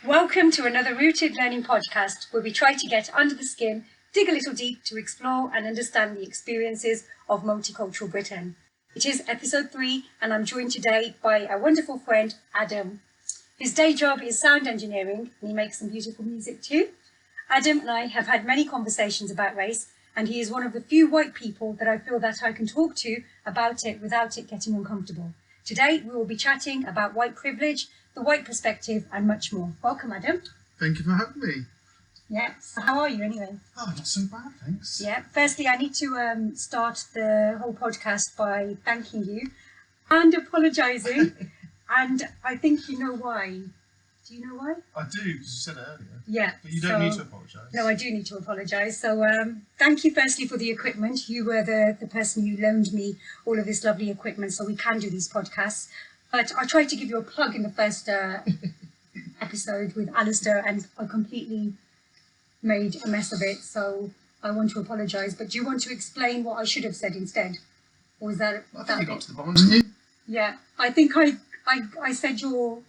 Welcome to another Rooted Learning podcast where we try to get under the skin, dig a little deep to explore and understand the experiences of multicultural Britain. It is episode 3 and I'm joined today by a wonderful friend, Adam. His day job is sound engineering and he makes some beautiful music too. Adam and I have had many conversations about race and he is one of the few white people that I feel that I can talk to about it without it getting uncomfortable. Today we will be chatting about white privilege, the white perspective and much more. Welcome, Adam. Thank you for having me. Yeah, so how are you anyway? Oh, not so bad, thanks. Yeah, firstly I need to start the whole podcast by thanking you and apologising. And I think you know why. Do you know why? I do, because you said it earlier. Yeah. But you don't need to apologise. No, I do need to apologise. So thank you firstly for the equipment. You were the person who loaned me all of this lovely equipment so we can do these podcasts. But I tried to give you a plug in the first episode with Alistair and I completely made a mess of it. So I want to apologise. But do you want to explain what I should have said instead? Or is that... I think you got to the bottom, didn't you? Yeah, I think I said your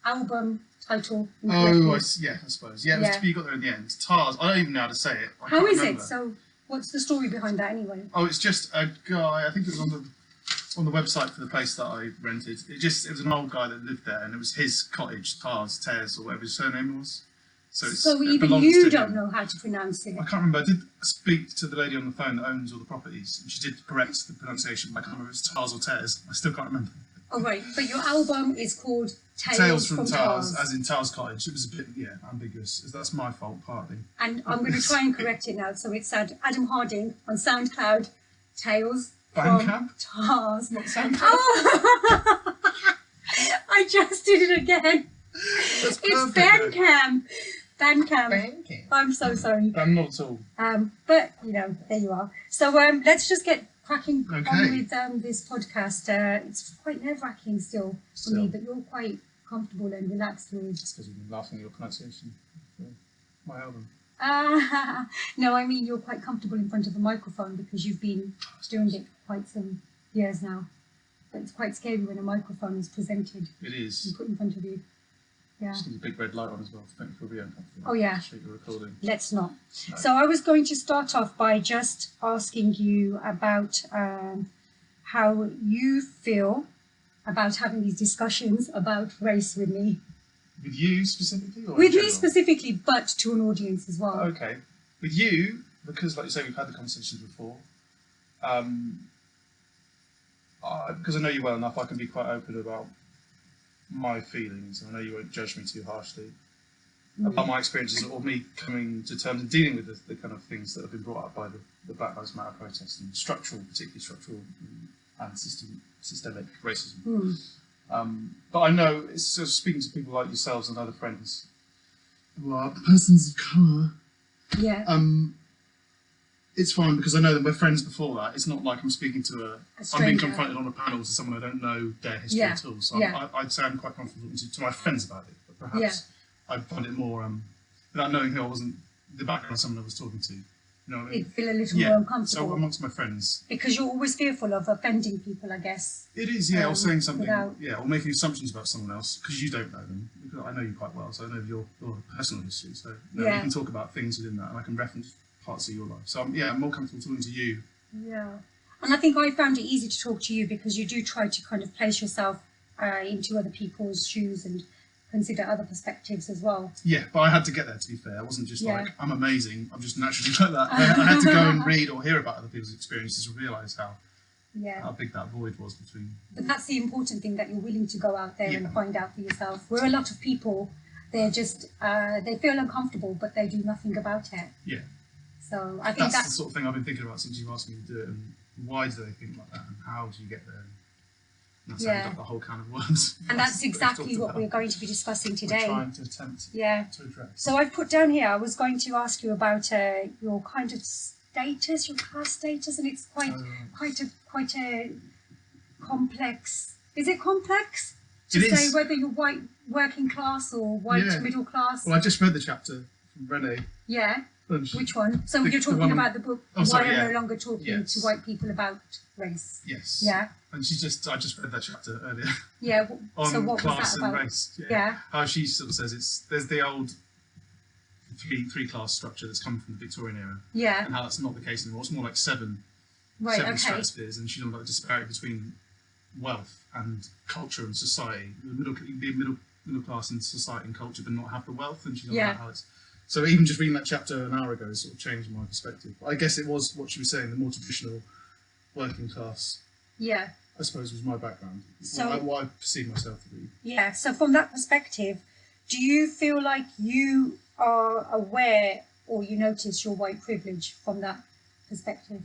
album title. Oh, I suppose. Yeah, you got there in the end. Tars. I don't even know how to say it. How is it? So, what's the story behind that anyway? Oh, it's just a guy. I think it was on the website for the place that I rented. It was an old guy that lived there, and it was his cottage, Tears, or whatever his surname was. So even you don't know how to pronounce it. I can't remember. I did speak to the lady on the phone that owns all the properties, and she did correct the pronunciation. But I can't remember if it's Tars or Tears. I still can't remember. Oh right, but your album is called Tales from Tars, as in Tars Cottage. It was a bit, ambiguous. That's my fault, partly. And I'm going to try and correct it now. So it's Adam Harding on SoundCloud, Tales from Tars. Not SoundCloud. Oh! I just did it again. That's it's perfect, Bandcamp. I'm so sorry. I'm not at all. But, there you are. So let's just get cracking on with this podcast. It's quite nerve-wracking still for me, but you're quite comfortable and relaxed with... It's because you've been laughing at your pronunciation for my album. No, I mean you're quite comfortable in front of a microphone because you've been doing it quite some years now. But it's quite scary when a microphone is presented. It is. And put in front of you. Yeah. Just need a big red light on as well. I think it'll be uncomfortable. Oh yeah. You're recording. Let's not. No. So I was going to start off by just asking you about how you feel about having these discussions about race with me. With you specifically? Or with me specifically, but to an audience as well. Okay. With you, because like you say, we've had the conversations before, because I know you well enough, I can be quite open about my feelings. I know you won't judge me too harshly about my experiences or me coming to terms and dealing with the kind of things that have been brought up by the Black Lives Matter protests and particularly structural and systemic racism. But I know, it's sort of speaking to people like yourselves and other friends who are persons of colour. Yeah. It's fine because I know that we're friends before that. It's not like I'm speaking to I'm being confronted on a panel to someone I don't know their history at all. So I'd say I'm quite comfortable to my friends about it. But perhaps I'd find it more, without knowing who I wasn't, the background of someone I was talking to. You know what I mean? It'd feel a little more uncomfortable. So amongst my friends. Because you're always fearful of offending people, I guess. It is, or saying something, or making assumptions about someone else, because you don't know them. Because I know you quite well, so I know your personal history. So we can talk about things within that, and I can reference parts of your life. So I'm more comfortable talking to you. Yeah. And I think I found it easy to talk to you because you do try to kind of place yourself into other people's shoes and consider other perspectives as well. Yeah, but I had to get there, to be fair. I wasn't just like, I'm amazing, I'm just naturally like that. I had to go and read or hear about other people's experiences to realise how big that void was between... But that's the important thing, that you're willing to go out there and find out for yourself. Where a lot of people, they're just, they feel uncomfortable, but they do nothing about it. Yeah. So I think that's the sort of thing I've been thinking about since you've asked me to do it, and why do they think like that, and how do you get there? And that's opened up the whole can of worms. And that's exactly what we're going to be discussing today. We're trying to attempt to address. So I've put down here, I was going to ask you about your kind of status, your class status, and it's quite a complex. Is it complex to say whether you're white working class or white middle class? Well, I just read the chapter from Renee. Yeah. And she- Which one? So the- you're the talking one- about the book, Oh, sorry, Why I'm yeah. No Longer Talking Yes. to White People About Race. Yes. Yeah. And I just read that chapter earlier Yeah. on So what was class that and about? race. Yeah. How she sort of says there's the old three class structure that's come from the Victorian era, Yeah. and how that's not the case anymore. It's more like seven Right. Okay. stratospheres, and she's talking about the disparity between wealth and culture and society. You can be middle class in society and culture, but not have the wealth, and she's talking Yeah. about how it's. So even just reading that chapter an hour ago sort of changed my perspective. I guess it was what she was saying, the more traditional working class, Yeah. I suppose, was my background. So- what I perceive myself to be. Yeah. So from that perspective, do you feel like you are aware or you notice your white privilege from that perspective?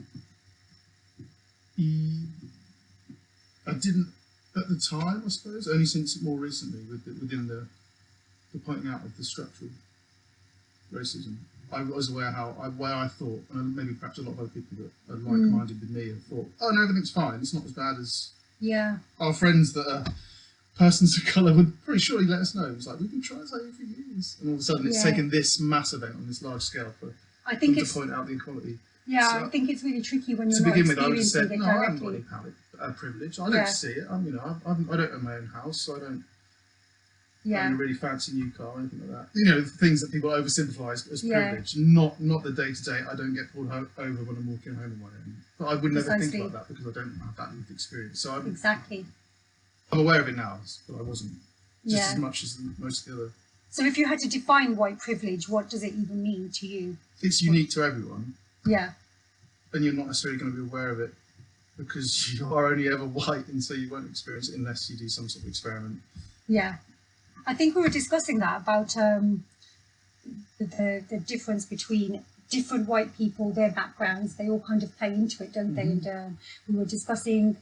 I didn't at the time, I suppose, only since more recently within the pointing out of the structural racism. I was aware where I thought, and maybe perhaps a lot of other people that are like-minded with me have thought, oh no, everything's fine, it's not as bad as Yeah. our friends that are persons of colour would pretty surely let us know. It's like, we've been trying to tell you for years. And all of a sudden it's Yeah. taken this mass event on this large scale for I think them it's to point out the equality. yeah. So- I think it's really tricky when you're To not begin with, I would have experiencing said, it no, I haven't got directly. any privilege. I don't Yeah. see it. I don't own my own house, so I don't own Yeah. a really fancy new car or anything like that. You know, the things that people oversimplify as Yeah. privilege, not the day-to-day, I don't get pulled over when I'm walking home on my own. But I would never think Precisely. about that because I don't have that lived experience. So Exactly. I'm aware of it now, but I wasn't. Just Yeah. as much as most of the other. So if you had to define white privilege, what does it even mean to you? It's unique to everyone, Yeah. and you're not necessarily going to be aware of it because you are only ever white, and so you won't experience it unless you do some sort of experiment. Yeah. I think we were discussing that about the difference between different white people, their backgrounds, they all kind of play into it, don't they? Mm-hmm. And we were discussing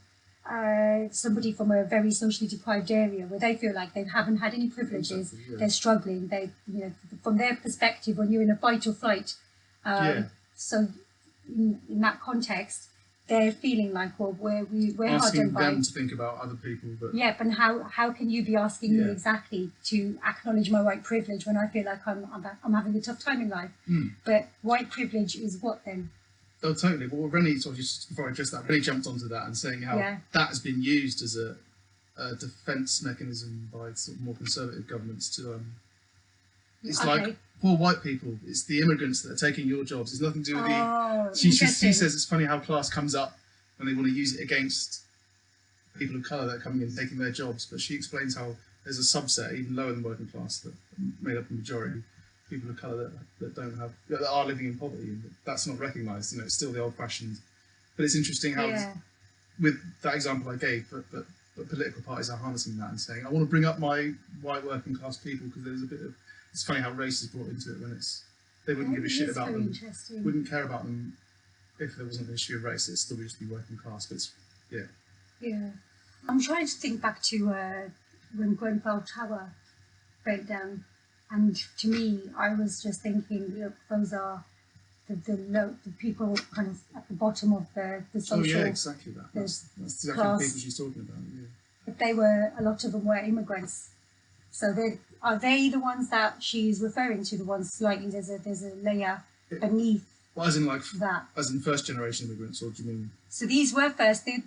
somebody from a very socially deprived area where they feel like they haven't had any privileges, Exactly, yeah. they're struggling, from their perspective, when you're in a fight or flight, Yeah. so in that context, they're feeling like, well, we're hard Asking done by. them to think about other people, but Yeah, and how can you be asking me Yeah. exactly to acknowledge my white privilege when I feel like I'm having a tough time in life? Mm. But white privilege is what then? Oh, totally. Well, Rennie, sort of just before I address that, Rennie jumped onto that and saying how Yeah. that has been used as a defence mechanism by sort of more conservative governments to. It's Okay. like poor white people. It's the immigrants that are taking your jobs. It's nothing to do with the. Oh, She interesting. says it's funny how class comes up when they want to use it against people of colour that are coming in and taking their jobs. But she explains how there's a subset, even lower than working class, that made up the majority. People of colour that don't have that are living in poverty, and that's not recognised. You know, it's still the old-fashioned. But it's interesting how, Yeah. with that example I gave, but political parties are harnessing that and saying, I want to bring up my white working class people because there's a bit of. It's funny how race is brought into it when they wouldn't give a shit That is about very them, interesting. wouldn't care about them if there wasn't an issue of race. It'd still just be working class. But it's, yeah, Yeah. I'm trying to think back to when Grenfell Tower burnt down, and to me, I was just thinking, look, those are the people kind of at the bottom of the oh social. yeah, exactly that. That's exactly class. the people she's talking about. Yeah. But a lot of them were immigrants. So are they the ones that she's referring to? The ones slightly there's a layer beneath Well, as in like that. as in first generation immigrants, or do you mean? So these were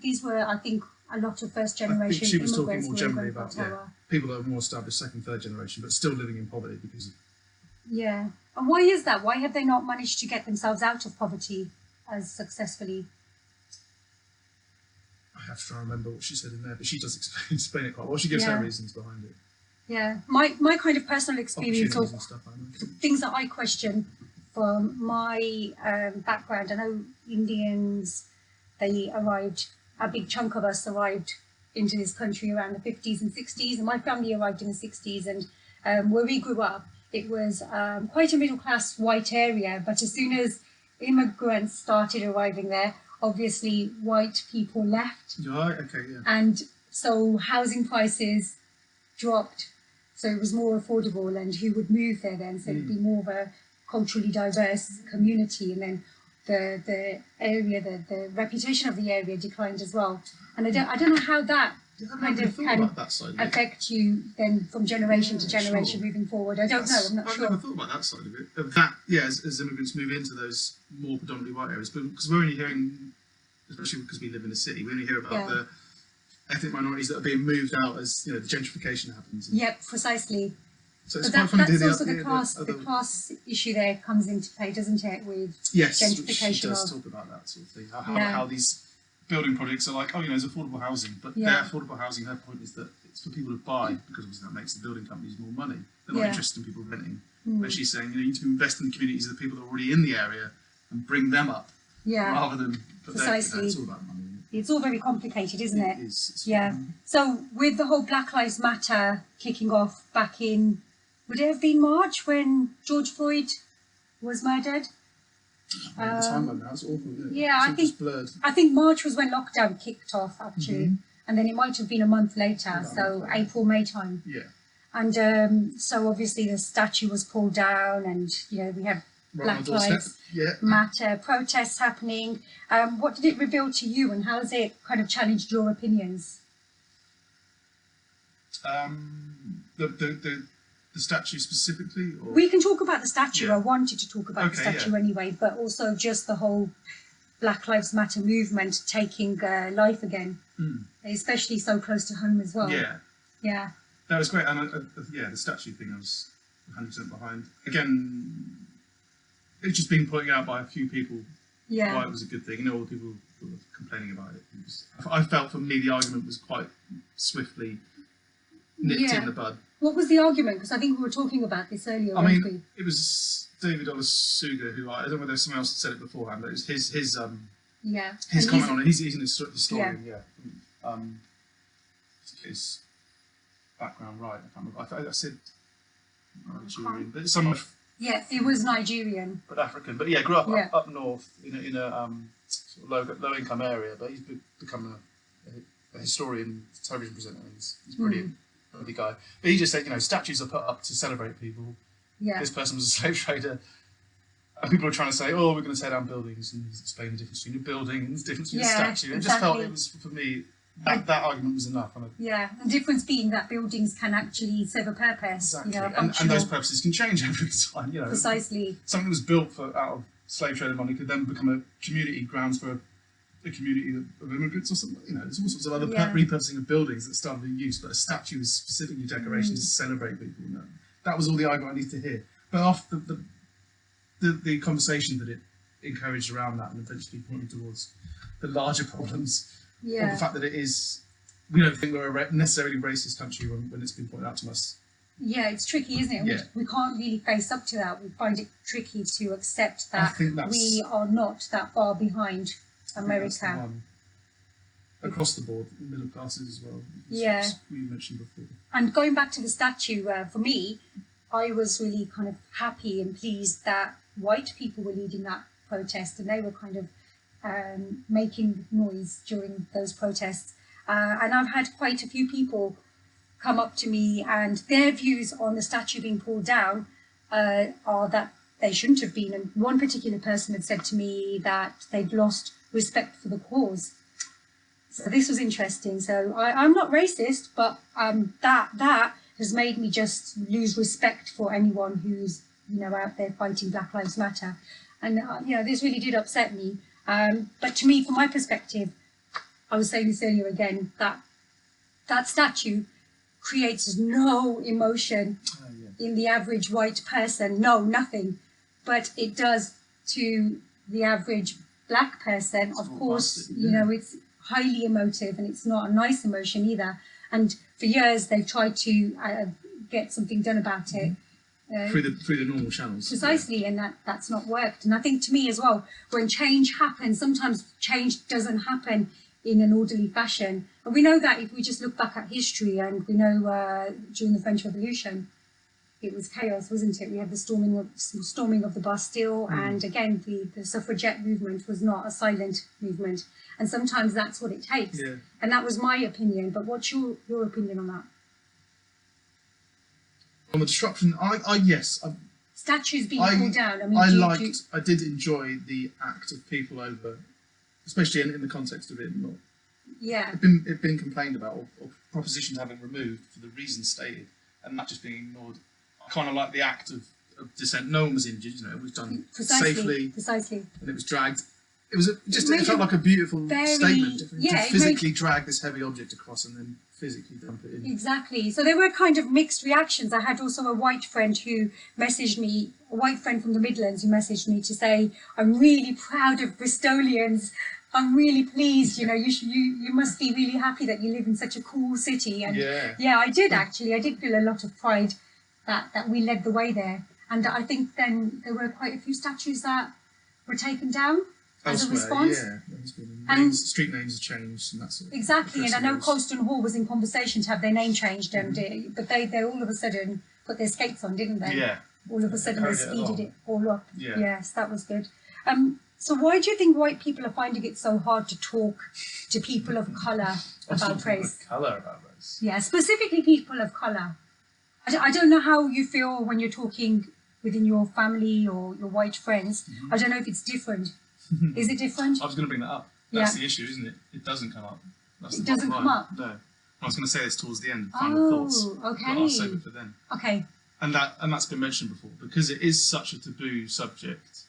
these were, I think, a lot of first I think generation she was talking immigrants more were in generally Grenfell about Tower. people that are more established second, third generation, but still living in poverty because of. Yeah. And why is that? Why have they not managed to get themselves out of poverty as successfully? I have to try and remember what she said in there, but she does explain it quite well. She gives Yeah. her reasons behind it, Yeah. My kind of personal experience opportunities of and stuff. I know. things that I question from my background. I know Indians, they arrived, a big chunk of us arrived into this country around the 50s and 60s, and my family arrived in the 60s, and where we grew up, it was quite a middle-class white area, but as soon as immigrants started arriving there, obviously white people left, Right, okay, yeah. and so housing prices dropped, so it was more affordable, and who would move there then? So it'd be more of a culturally diverse community, and then the area, the reputation of the area declined as well. And I don't know how that Yeah, I've kind never of thought can about that side of it. affect you then from generation to Yeah, generation sure. moving forward. I don't know. I'm not I've sure. never thought about that side of it. Of that, yeah, as immigrants move into those more predominantly white areas, but because we're only hearing, especially because we live in a city, we only hear about the ethnic minorities that are being moved out as the gentrification happens. Yep, precisely. So it's But quite funny to that's hear also the the class issue there comes into play, doesn't it? With yes, gentrification she does of talk about that sort of thing. How these building projects are like, there's affordable housing, but their affordable housing, her point is that it's for people to buy because obviously that makes the building companies more money. They're not interested in people renting. But she's saying you need to invest in the communities of the people that are already in the area and bring them up, rather than precisely. It's all about money. It's all very complicated, isn't it? It is. Yeah. So with the whole Black Lives Matter kicking off back in, would it have been March when George Floyd was murdered? The timeline now it's awful, isn't it? Yeah, it's just blurred. I think March was when lockdown kicked off actually, and then it might have been a month later, so April, May time. Yeah. And so obviously the statue was pulled down, and we had Black Lives Matter protests happening. What did it reveal to you, and how has it kind of challenged your opinions? The statue specifically? Or? We can talk about the statue. Yeah. I wanted to talk about the statue anyway, but also just the whole Black Lives Matter movement taking life again, especially so close to home as well. Yeah. Yeah. That was great. And the statue thing I was 100% behind. Again, it's just been pointed out by a few people why it was a good thing. All the people who were complaining about it. I felt for me the argument was quite swiftly nipped in the bud. What was the argument? Because I think we were talking about this earlier, weren't we? It was David Olasuga, who I don't know whether someone else had said it beforehand, but it was his comment on it. He's an historian, his background right. I can't remember. I said Nigerian, but some. Yeah, it was Nigerian. But African. But grew up north in a sort of low income area. But he's become a historian, television presenter. He's brilliant. Lovely guy. But he just said, statues are put up to celebrate people. Yeah. This person was a slave trader. And people are trying to say, we're going to tear down buildings. And he's explaining the difference between a building and the difference between a statue. And just felt it was, for me, that argument was enough. The difference being that buildings can actually serve a purpose. Exactly. And those purposes can change over time. Precisely. Something that was built out of slave trader money could then become a community grounds for a community of immigrants or something. There's all sorts of other repurposing of buildings that started being used, but a statue is specifically decoration to celebrate people. That was all the argument I needed to hear. But after the conversation that it encouraged around that, and eventually pointing towards the larger problems of the fact that we don't think we're a necessarily racist country when it's been pointed out to us. Yeah, it's tricky, isn't it? We can't really face up to that. We find it tricky to accept that we are not that far behind America. Across the board, middle classes as well. As we mentioned before. And going back to the statue, for me, I was really kind of happy and pleased that white people were leading that protest, and they were kind of making noise during those protests. And I've had quite a few people come up to me, and their views on the statue being pulled down are that they shouldn't have been. And one particular person had said to me that they'd lost respect for the cause. So this was interesting. So I'm not racist, but that has made me just lose respect for anyone who's out there fighting Black Lives Matter. And this really did upset me. But to me, from my perspective, I was saying this earlier again, that statue creates no emotion in the average white person. No, nothing. But it does to the average black person. Of course, it's highly emotive, and it's not a nice emotion either. And for years, they've tried to get something done about it. Through the normal channels. Precisely, and that's not worked. And I think to me as well, when change happens, sometimes change doesn't happen in an orderly fashion. And we know that if we just look back at history, and we know during the French Revolution, it was chaos, wasn't it? We had the storming of the Bastille, and again, the suffragette movement was not a silent movement. And sometimes that's what it takes. Yeah. And that was my opinion. But what's your opinion on that? On the disruption, statues being pulled down. I did enjoy the act of people over, especially in the context of it not Yeah. It'd been complained about, or propositions having removed for the reasons stated, and that just being ignored. I kind of like the act of dissent. No one was injured, you know, it was done safely, and it was dragged. It was it felt like a beautiful statement to physically drag this heavy object across and then physically dump it in. Exactly. So there were kind of mixed reactions. I had also a white friend who messaged me, a white friend from the Midlands who messaged me to say, I'm really proud of Bristolians. I'm really pleased, you know, you must be really happy that you live in such a cool city. And yeah, I did actually. I did feel a lot of pride that we led the way there. And I think then there were quite a few statues that were taken down as a response. Yeah, there's been street names have changed and that sort of exactly. And I know Colston Hall was in conversation to have their name changed, but they all of a sudden put their skates on, didn't they? Yeah. All of a sudden they speeded it all up. Yeah. Yes, that was good. So why do you think white people are finding it so hard to talk to people of colour about race? Yeah, specifically people of colour. I don't know how you feel when you're talking within your family or your white friends. I don't know if it's different. Is it different? I was going to bring that up. That's the issue, isn't it? It doesn't come up. It doesn't come up? No. I was going to say this towards the end, final thoughts. Okay. But I'll save it for then. Okay. And that's been mentioned before, because it is such a taboo subject,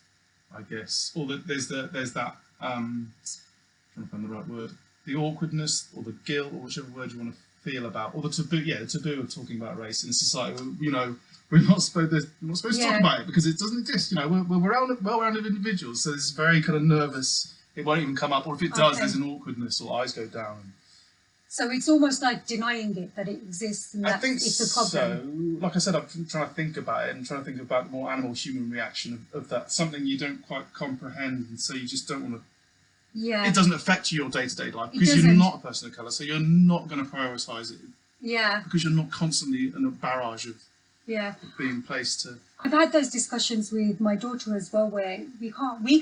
I guess. Or there's that trying to find the right word, the awkwardness or the guilt or whichever word you want to feel about, or the taboo of talking about race in a society. You know, we're not supposed to talk about it because it doesn't exist. You know, we're well-rounded individuals, so it's very kind of nervous. It won't even come up, or if it does, there's an awkwardness or eyes go down. So it's almost like denying it, that it exists, and that it's a problem. So, like I said, I'm trying to think about it and trying to think about the more animal-human reaction of that, something you don't quite comprehend, and so you just don't want to. Yeah. It doesn't affect your day-to-day life because you're not a person of colour, so you're not going to prioritise it. Yeah. Because you're not constantly in a barrage of being placed to. I've had those discussions with my daughter as well, where we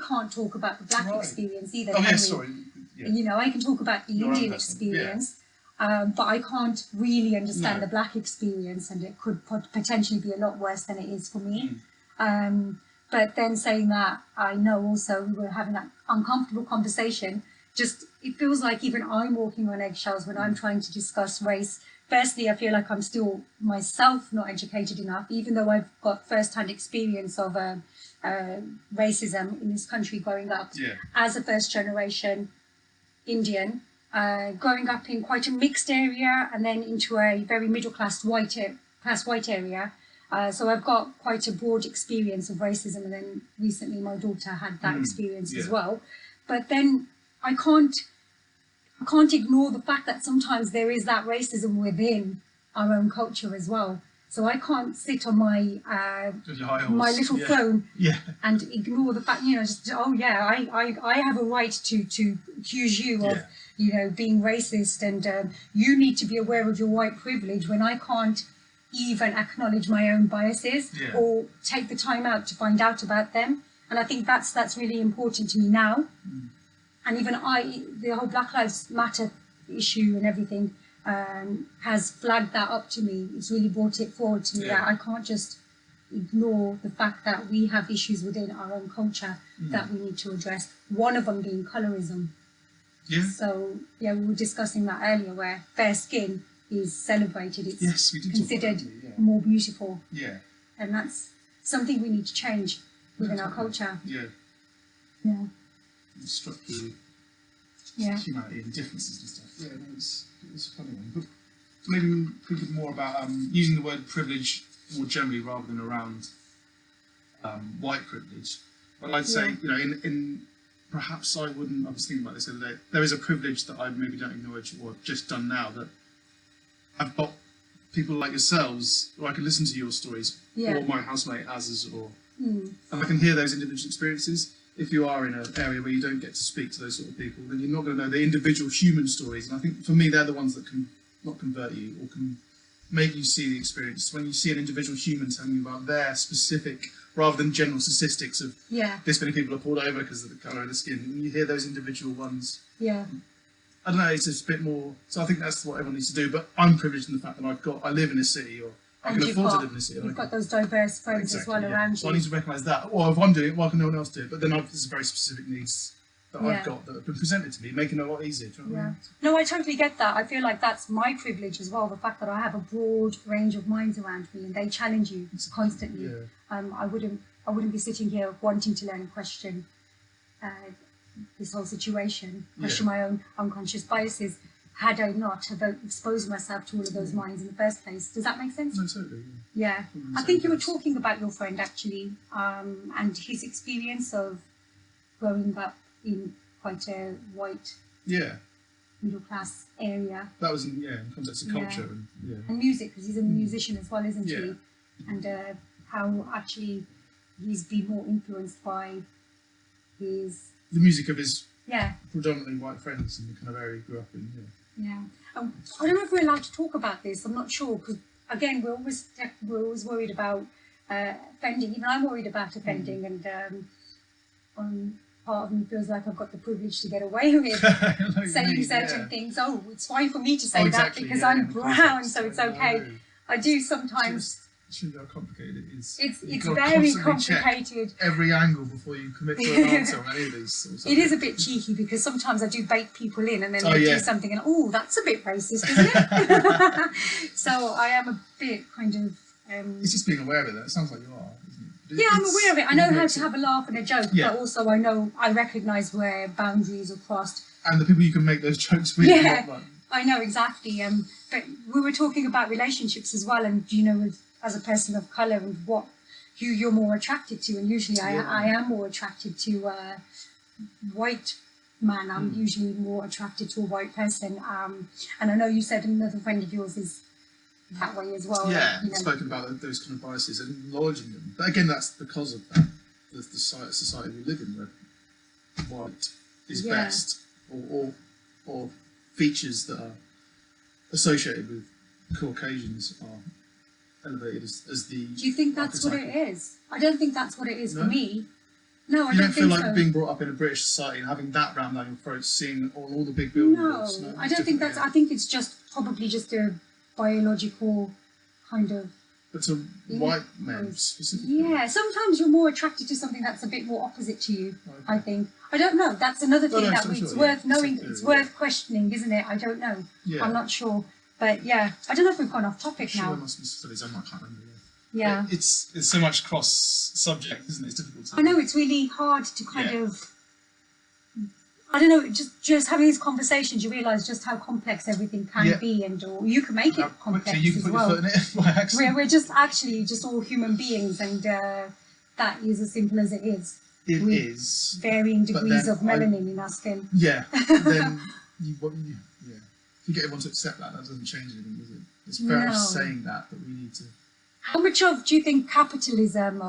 can't talk about the black experience either. Oh yes, sorry. Yeah. You know, I can talk about the Indian experience. But I can't really understand the black experience, and it could potentially be a lot worse than it is for me. But then saying that, I know also we were having that uncomfortable conversation. Just, it feels like even I'm walking on eggshells when I'm trying to discuss race. Firstly, I feel like I'm still myself not educated enough, even though I've got first-hand experience of racism in this country growing up as a first-generation Indian. Growing up in quite a mixed area and then into a very middle-class white area. So I've got quite a broad experience of racism, and then recently my daughter had that experience as well. But then I can't ignore the fact that sometimes there is that racism within our own culture as well. So I can't sit on my little throne and ignore the fact, you know, just I have a right to accuse you of being racist, and you need to be aware of your white privilege, when I can't even acknowledge my own biases or take the time out to find out about them. And I think that's really important to me now. And even the whole Black Lives Matter issue and everything has flagged that up to me. It's really brought it forward to me that I can't just ignore the fact that we have issues within our own culture that we need to address. One of them being colorism. Yeah. So we were discussing that earlier, where fair skin is celebrated. It's considered more beautiful. Yeah. And that's something we need to change within our culture. Yeah. Yeah. Structurally. Humanity and differences and stuff. Yeah, no, it's a funny one. But maybe thinking more about using the word privilege more generally rather than around white privilege. But I'd say, you know, in perhaps I wouldn't. I was thinking about this the other day. There is a privilege that I maybe don't acknowledge or have just done now, that I've got people like yourselves, or I can listen to your stories, or my housemate Az's, and I can hear those individual experiences. If you are in an area where you don't get to speak to those sort of people, then you're not going to know the individual human stories. And I think for me, they're the ones that can not convert you or can make you see the experience. When you see an individual human telling you about their specific, rather than general statistics of this many people are pulled over because of the colour of the skin, and you hear those individual ones. Yeah. I don't know, it's just a bit more. So I think that's what everyone needs to do. But I'm privileged in the fact that I live in a city, or I can afford to live in a city. You've got those diverse friends as well around you. So I need to recognise that. Or if I'm doing it, why can no one else do it? But then there's very specific needs that I've got that have been presented to me, making it a lot easier. Do you know what I mean? No, I totally get that. I feel like that's my privilege as well. The fact that I have a broad range of minds around me and they challenge you constantly. Yeah. I wouldn't be sitting here wanting to learn and question this whole situation, question my own unconscious biases, had I not have exposed myself to all of those minds in the first place. Does that make sense? No, totally. Yeah. I think you were talking about your friend actually, and his experience of growing up in quite a white middle class area. That was in context of culture and music, because he's a musician as well, isn't he? And how actually he's been more influenced by the music of his predominantly white friends in the kind of area he grew up in. I don't know if we're allowed to talk about this. I'm not sure, because again we're always worried about offending. Even I'm worried about offending, and part of me feels like I've got the privilege to get away with saying certain things. Oh, it's fine for me to say that because I'm brown, so it's okay. I do sometimes. Show you how complicated it is. It's very complicated. Every angle before you commit to an answer on any of these sorts of It is a bit cheeky because sometimes I do bait people in and then they do something and that's a bit racist, isn't it? So I am a bit kind of. It's just being aware of it. That sounds like you are, isn't it? Yeah, I'm aware of it. I know how to have a laugh and a joke, but also I recognise where boundaries are crossed. And the people you can make those jokes with. I know exactly. But we were talking about relationships as well, and as a person of colour and who you're more attracted to, and usually I am more attracted to a white man. I'm usually more attracted to a white person, and I know you said another friend of yours is that way as well. Spoken about those kind of biases and acknowledging them, but again that's because of that the society we live in, where white is best, or features that are associated with Caucasians are elevated as the. Do you think that's what it is? I don't think that's what it is for me. No, I don't think so. You don't feel like being brought up in a British society and having that rammed down your throat, seeing on all the big buildings. No, I don't think that's. I think it's probably just a biological kind of. But to white men specifically. Yeah, sometimes you're more attracted to something that's a bit more opposite to you. Okay. I think. I don't know. That's another thing it's worth knowing. It's worth questioning, isn't it? I don't know. Yeah. I'm not sure. But I don't know if we've gone off topic now. There must be studies. I can't remember. Yeah. It's so much cross subject, isn't it? It's difficult to. I know it's really hard to kind of. I don't know. Just having these conversations, you realise just how complex everything can be, or you can make it complex you can as put well. Your foot in it by accident. We're just all human beings, and that is as simple as it is. It is. Varying degrees of melanin in our skin. Yeah. Then if you get everyone to accept that doesn't change anything, does it? It's fair enough saying that, but we need to. How much do you think capitalism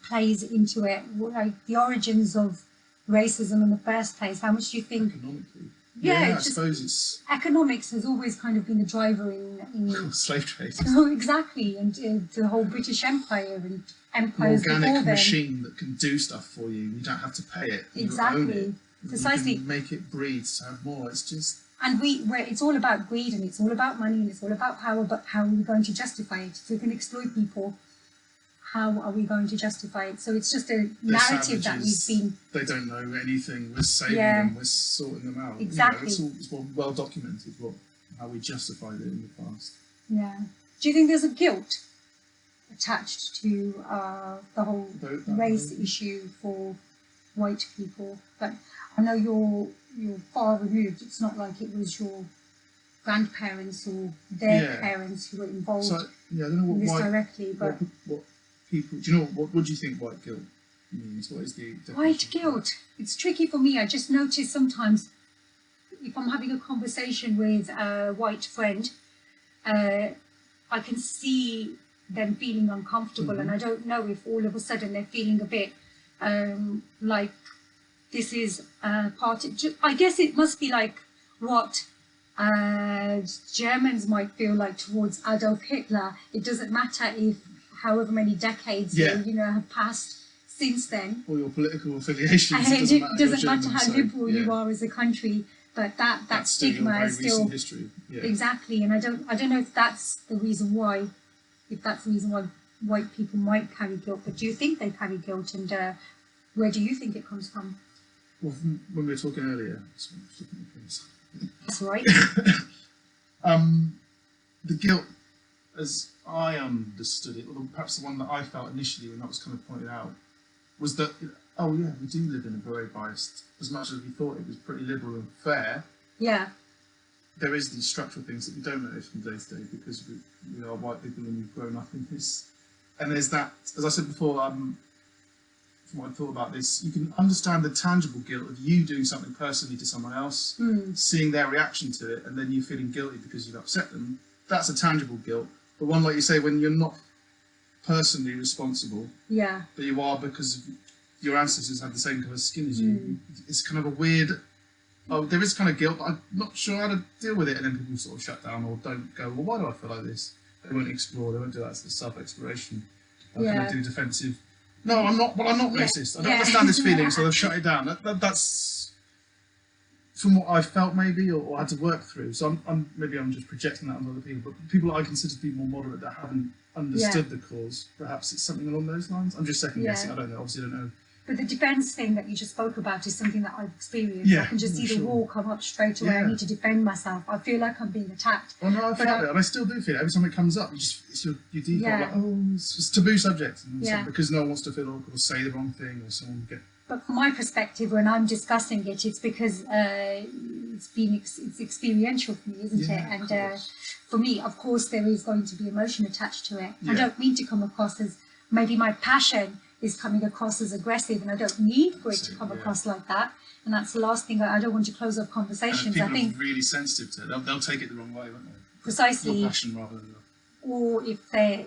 plays into it? Like the origins of racism in the first place? How much do you think? Economically. I suppose it's. Economics has always kind of been the driver in slave trade. Oh, exactly, and the whole British Empire and empires before then. Organic machine that can do stuff for you. You don't have to pay it. Exactly. You own it. Precisely. You can make it breed to have more. It's just. And it's all about greed, and it's all about money, and it's all about power, but how are we going to justify it? If we can exploit people, how are we going to justify it? So it's just a narrative that we've been... They don't know anything. We're saving them. We're sorting them out. Exactly. It's well documented how we justified it in the past. Yeah. Do you think there's a guilt attached to the whole race issue for white people? But I know you're far removed. It's not like it was your grandparents or their parents who were involved I don't know what in this directly. But what people do you know? What do you think white guilt means? What is the white guilt? It's tricky for me. I just notice sometimes if I'm having a conversation with a white friend, I can see them feeling uncomfortable, and I don't know if all of a sudden they're feeling a bit like this is part of, I guess it must be like what Germans might feel like towards Adolf Hitler. It doesn't matter if however many decades have passed since then. Or your political affiliations. It doesn't matter how liberal you are as a country, but that stigma is still history. Exactly. And I don't know if that's the reason why white people might carry guilt. But do you think they carry guilt, and where do you think it comes from? Well, when we were talking earlier, sorry, I was looking at things. That's right. The guilt, as I understood it, or perhaps the one that I felt initially when that was kind of pointed out, was that, oh yeah, we do live in a very biased, as much as we thought it was pretty liberal and fair, Yeah. there is these structural things that we don't notice from day to day because we are white people and we've grown up in this. And there's that, as I said before, from what I thought about this, you can understand the tangible guilt of you doing something personally to someone else, seeing their reaction to it, and then you feeling guilty because you've upset them. That's a tangible guilt. But one, like you say, when you're not personally responsible, Yeah. but you are because your ancestors had the same colour skin as you, it's kind of a weird, oh, there is kind of guilt, but I'm not sure how to deal with it. And then people sort of shut down or don't go, well, why do I feel like this? They won't explore, they won't do that sort of self-exploration. Kind of do defensive. No, I'm not. Well, I'm not racist. I don't understand this feeling, so they've shut it down. That's from what I felt, maybe, or had to work through. So maybe I'm just projecting that on other people. But people that I consider to be more moderate that haven't understood the cause, perhaps it's something along those lines. I'm just second guessing. I don't know. Obviously, I don't know. But the defence thing that you just spoke about is something that I've experienced. I can just see the wall come up straight away. I need to defend myself. I feel like I'm being attacked. Well, no, I felt it, and I still do feel it. Every time it comes up, it's your default, like, oh, it's a taboo subject. And because no one wants to feel awkward or say the wrong thing or someone get... But from my perspective, when I'm discussing it, it's because it's experiential for me, isn't it? And for me, of course, there is going to be emotion attached to it. I don't mean to come across as maybe my passion is coming across as aggressive, and I don't need for it to come across like that. And that's the last thing. I don't want to close off conversations. And people are really sensitive to it. They'll take it the wrong way, won't they? Precisely. Your passion rather than... Or if they...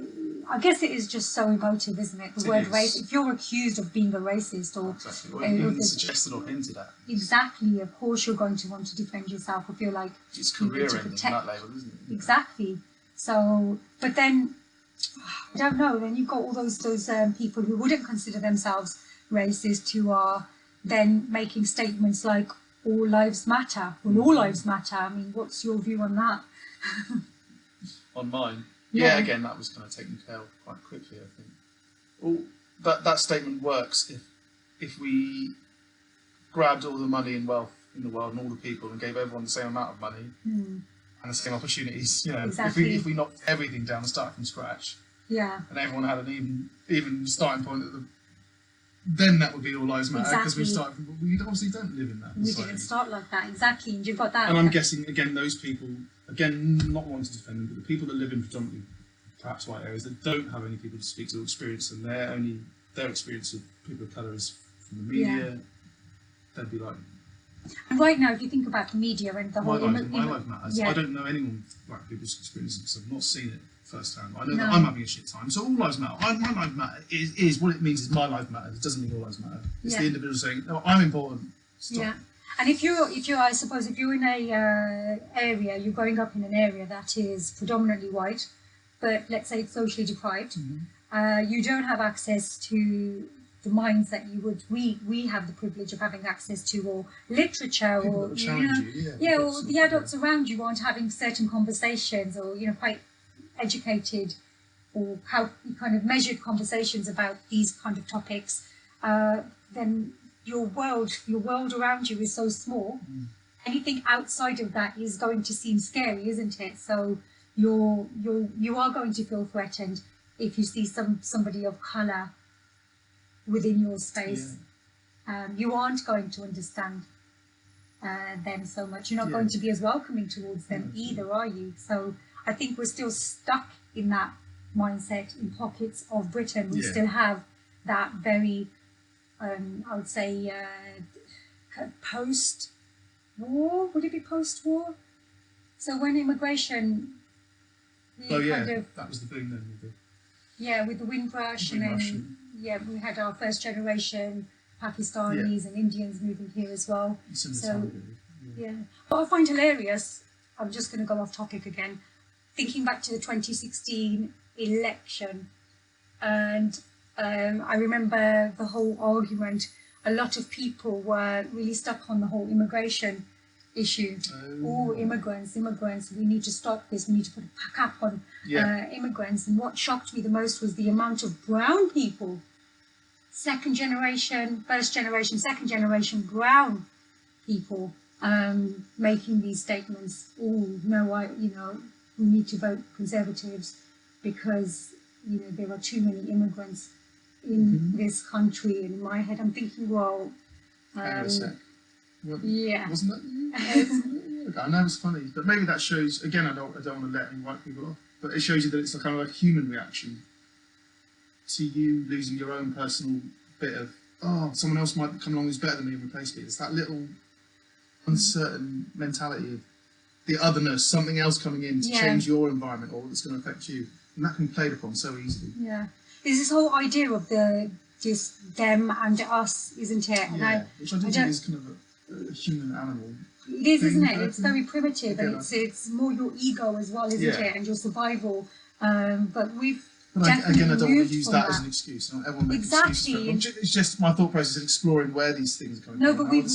I guess it is just so emotive, isn't it? The word race. If you're accused of being a racist or... Exactly. Or even suggested or hinted at. Exactly. Of course you're going to want to defend yourself or feel like... It's career-ending, that label, isn't it? Exactly. So... But then... I don't know, then you've got all those people who wouldn't consider themselves racist who are then making statements like all lives matter. Well, all lives matter. I mean, what's your view on that? On mine? Yeah, again, that was kind of taken care of quite quickly, I think. Well, that statement works if we grabbed all the money and wealth in the world and all the people and gave everyone the same amount of money and the same opportunities. You know, if we knocked everything down and started from scratch, and everyone had an even starting point then that would be all lives matter because we obviously don't live in that. We didn't start like that, exactly, and you've got that. And I'm guessing again, those people, again, not wanting to defend them, but the people that live in predominantly perhaps white areas that don't have any people to speak to or experience, and their experience of people of colour is from the media. They'd be like. And right now, if you think about the media and the whole... My life matters. I don't know anyone with black people's experiences because I've not seen it firsthand. I know that I'm having a shit time, so all lives matter. My life matter is what it means is my life matters. It doesn't mean all lives matter. It's the individual saying, no, I'm important. Stop. Yeah. And if you're, I suppose, if you're in a area, you're growing up in an area that is predominantly white, but let's say it's socially deprived, you don't have access to the minds that you would. We have the privilege of having access to, or literature, people or or the adults around you aren't having certain conversations, or quite educated, or how kind of measured conversations about these kind of topics. Then your world around you is so small. Anything outside of that is going to seem scary, isn't it? So you are going to feel threatened if you see somebody of colour within your space. You aren't going to understand them so much. You're not going to be as welcoming towards them either, are you? So I think we're still stuck in that mindset in pockets of Britain. We still have that very, I would say, post-war. Would it be post-war? So when immigration... that was the boom then. With the Windrush, and then we had our first generation Pakistanis and Indians moving here as well. What I find hilarious, I'm just going to go off topic again, thinking back to the 2016 election, and I remember the whole argument. A lot of people were really stuck on the whole immigration issue. Immigrants, we need to stop this, we need to put a cap on immigrants. And what shocked me the most was the amount of brown people second generation, first generation, second generation brown people making these statements. Oh no, we need to vote Conservatives because there are too many immigrants in this country. And in my head, I'm thinking, well, Hang on a sec. yeah, Wasn't that you? I know it's funny, but maybe that shows. Again, I don't want to let any white people off, but it shows you that it's a kind of like a human reaction to you losing your own personal bit of, oh, someone else might come along who's better than me and replace me. It's that little uncertain mentality of the otherness, something else coming in to change your environment or that's going to affect you, and that can be played upon so easily. Yeah, there's this whole idea of this them and us, isn't it? And which I do think is kind of a human animal. It is, isn't it? It's very primitive, and it's more your ego as well, isn't it? And your survival. But we've definitely I don't want to use that as an excuse. Everyone makes excuses. It's just my thought process is exploring where these things are coming from. No, but we've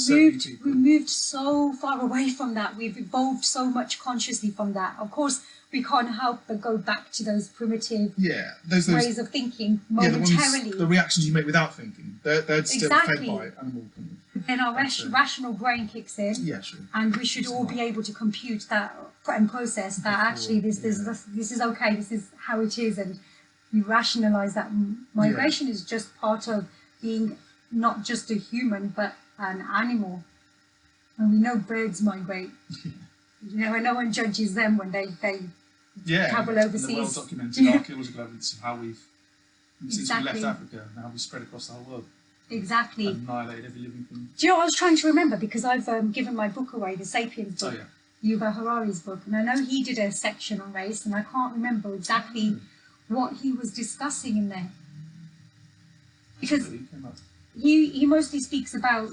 moved so far away from that. We've evolved so much consciously from that. Of course, we can't help but go back to those primitive ways of thinking momentarily. The reactions you make without thinking, they're still fed by animal kind of. Then our rational brain kicks in, and we should all be able to compute that and process that. Actually, this is okay. This is how it is, and we rationalize that migration is just part of being not just a human but an animal. And we know birds migrate. And no one judges them when they travel overseas. And the well-documented archaeological evidence of how we've, since we left Africa, and how we spread across the whole world. Exactly. Annihilated every living thing. Do you know what I was trying to remember? Because I've given my book away, the Sapiens book, Yuval Harari's book, and I know he did a section on race, and I can't remember exactly what he was discussing in there. Because he mostly speaks about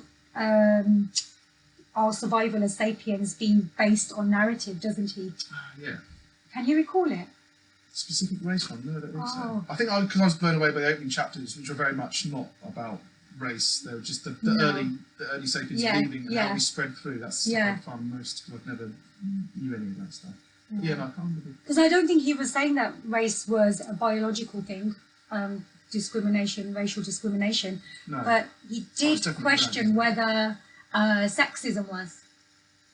our survival as sapiens being based on narrative, doesn't he? Yeah. Can you recall it? Specific race one? No, I don't think so. I think because I was blown away by the opening chapters, which were very much not about race. They were just the early sapiens leaving and how we spread through. That's the stuff I found most, because I've never knew any of that stuff. No, I can't remember. Because I don't think he was saying that race was a biological thing, discrimination, racial discrimination. No. But he did question whether sexism was.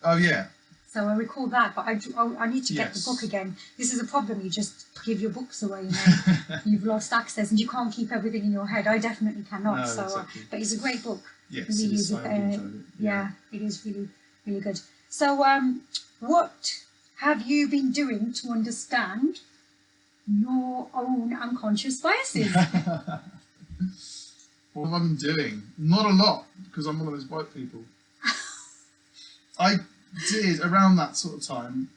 Oh, yeah. So I recall that, but I need to get the book again. This is a problem. You just give your books away, you've lost access, and you can't keep everything in your head. I definitely cannot. No, so, exactly. But it's a great book. Yes, it really it is. It is really, really good. So, what have you been doing to understand your own unconscious biases? What have I been doing? Not a lot, because I'm one of those white people. I did around that sort of time.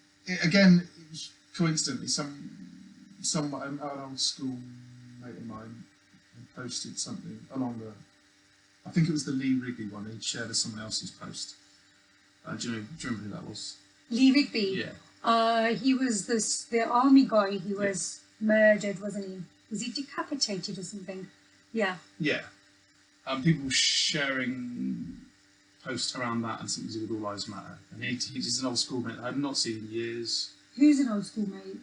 Again, coincidentally, an old school mate of mine posted something along the. I think it was the Lee Wrigley one. He'd shared as someone else's post. Do you remember who that was? Lee Wrigley. Yeah. He was the army guy. He was murdered, wasn't he? Was he decapitated or something? Yeah. Yeah. People sharing post around that and something to do with All Lives Matter. And he's an old schoolmate I have not seen in years. Who's an old schoolmate?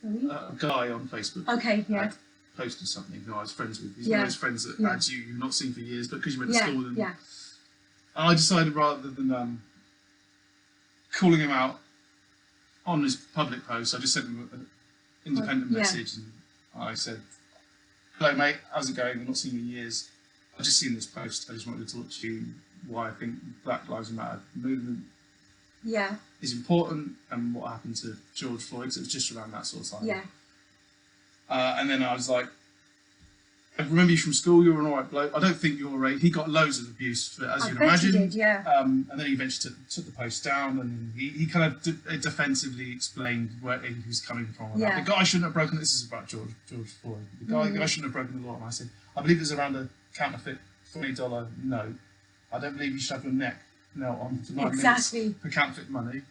Sorry? A guy on Facebook. Okay, yeah. Posted something who I was friends with. He's one of those friends that you've not seen for years, but because you went to school with them. Yeah. And I decided rather than calling him out on his public post, I just sent him an independent message, and I said, "Hello, mate. How's it going? I've not seen you in years. I've just seen this post. I just wanted to talk to you why I think Black Lives Matter movement is important and what happened to George Floyd." So it was just around that sort of time. Yeah. And then I was like, "I remember you from school. You're an alright bloke. I don't think you're a He got loads of abuse for it, as you can imagine. He did, yeah. And then he eventually took the post down, and he kind of defensively explained where he was coming from. The guy shouldn't have broken. This is about George Floyd. The guy shouldn't have broken the law. And I said, I believe it was around a counterfeit $20 note. I don't believe you should have your neck knelt on for 9 minutes for counterfeit money.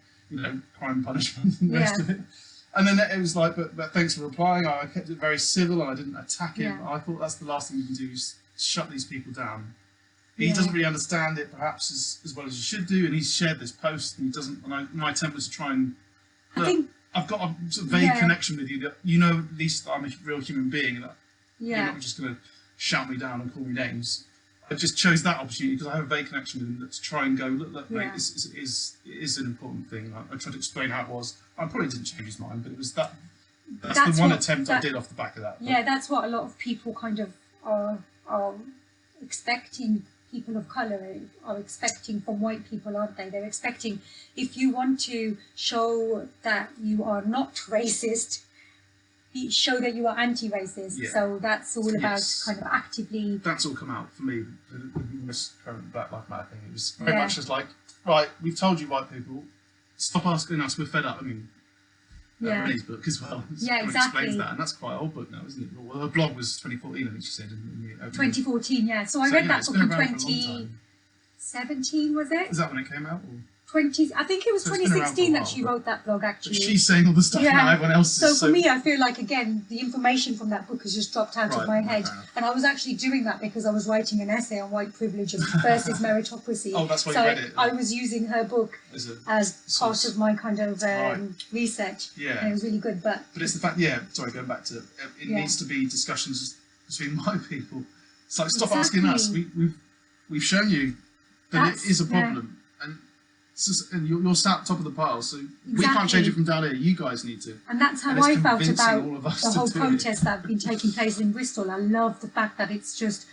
Crime punishment and the rest of it. And then it was like, but thanks for replying. I kept it very civil and I didn't attack him. I thought that's the last thing you can do is shut these people down. He doesn't really understand it perhaps as well as he should do, and he's shared this post and he doesn't. And my attempt was to try and. I've got a sort of vague connection with you that at least I'm a real human being and that you're not just going to shout me down and call me names. I just chose that opportunity because I have a very connection with him to try and go, look, mate, Yeah. it is an important thing. I tried to explain how it was. I probably didn't change his mind, but it was that's the one attempt I did off the back of that. Yeah, that's what a lot of people kind of are expecting. People of colour are expecting from white people, aren't they? They're expecting, if you want to show that you are not racist, show that you are anti-racist. Yeah. So that's all about Yes. kind of actively. That's all come out for me with this current Black Lives Matter thing. It was very Yeah. much just like, right, we've told you white people, stop asking us, we're fed up. I mean, Yeah. Rennie's book as well. Yeah, Kind of exactly. explains that, and that's quite an old book now, isn't it? Well, her blog was 2014, I think she said. In the opening. 2014, yeah. So I So, read you know, that it's book been in around for a long time. 2017, was it? Is that when it came out? Or? 20, I think it was So it's been around for a 2016 that while, she but- wrote that blog, actually. She's saying all the stuff now everyone else is. So for me, I feel like, again, the information from that book has just dropped out of Right, my right, head. fair enough. And I was actually doing that because I was writing an essay on white privilege versus meritocracy. Oh, that's why you so read it. I was using her book As a as part source. of my kind of Right. research. Yeah. And it was really good. But But it's the fact, going back to it Yeah. needs to be discussions between white people. It's like, stop asking us. Exactly. We've shown you that That's- it is a yeah. problem. And you're sat at top of the pile, so we can't Exactly. change it from down here. You guys need to. And that's how And it's I felt convincing about all of us the to whole do it. protests that have been taking place in Bristol. I love the fact that it's just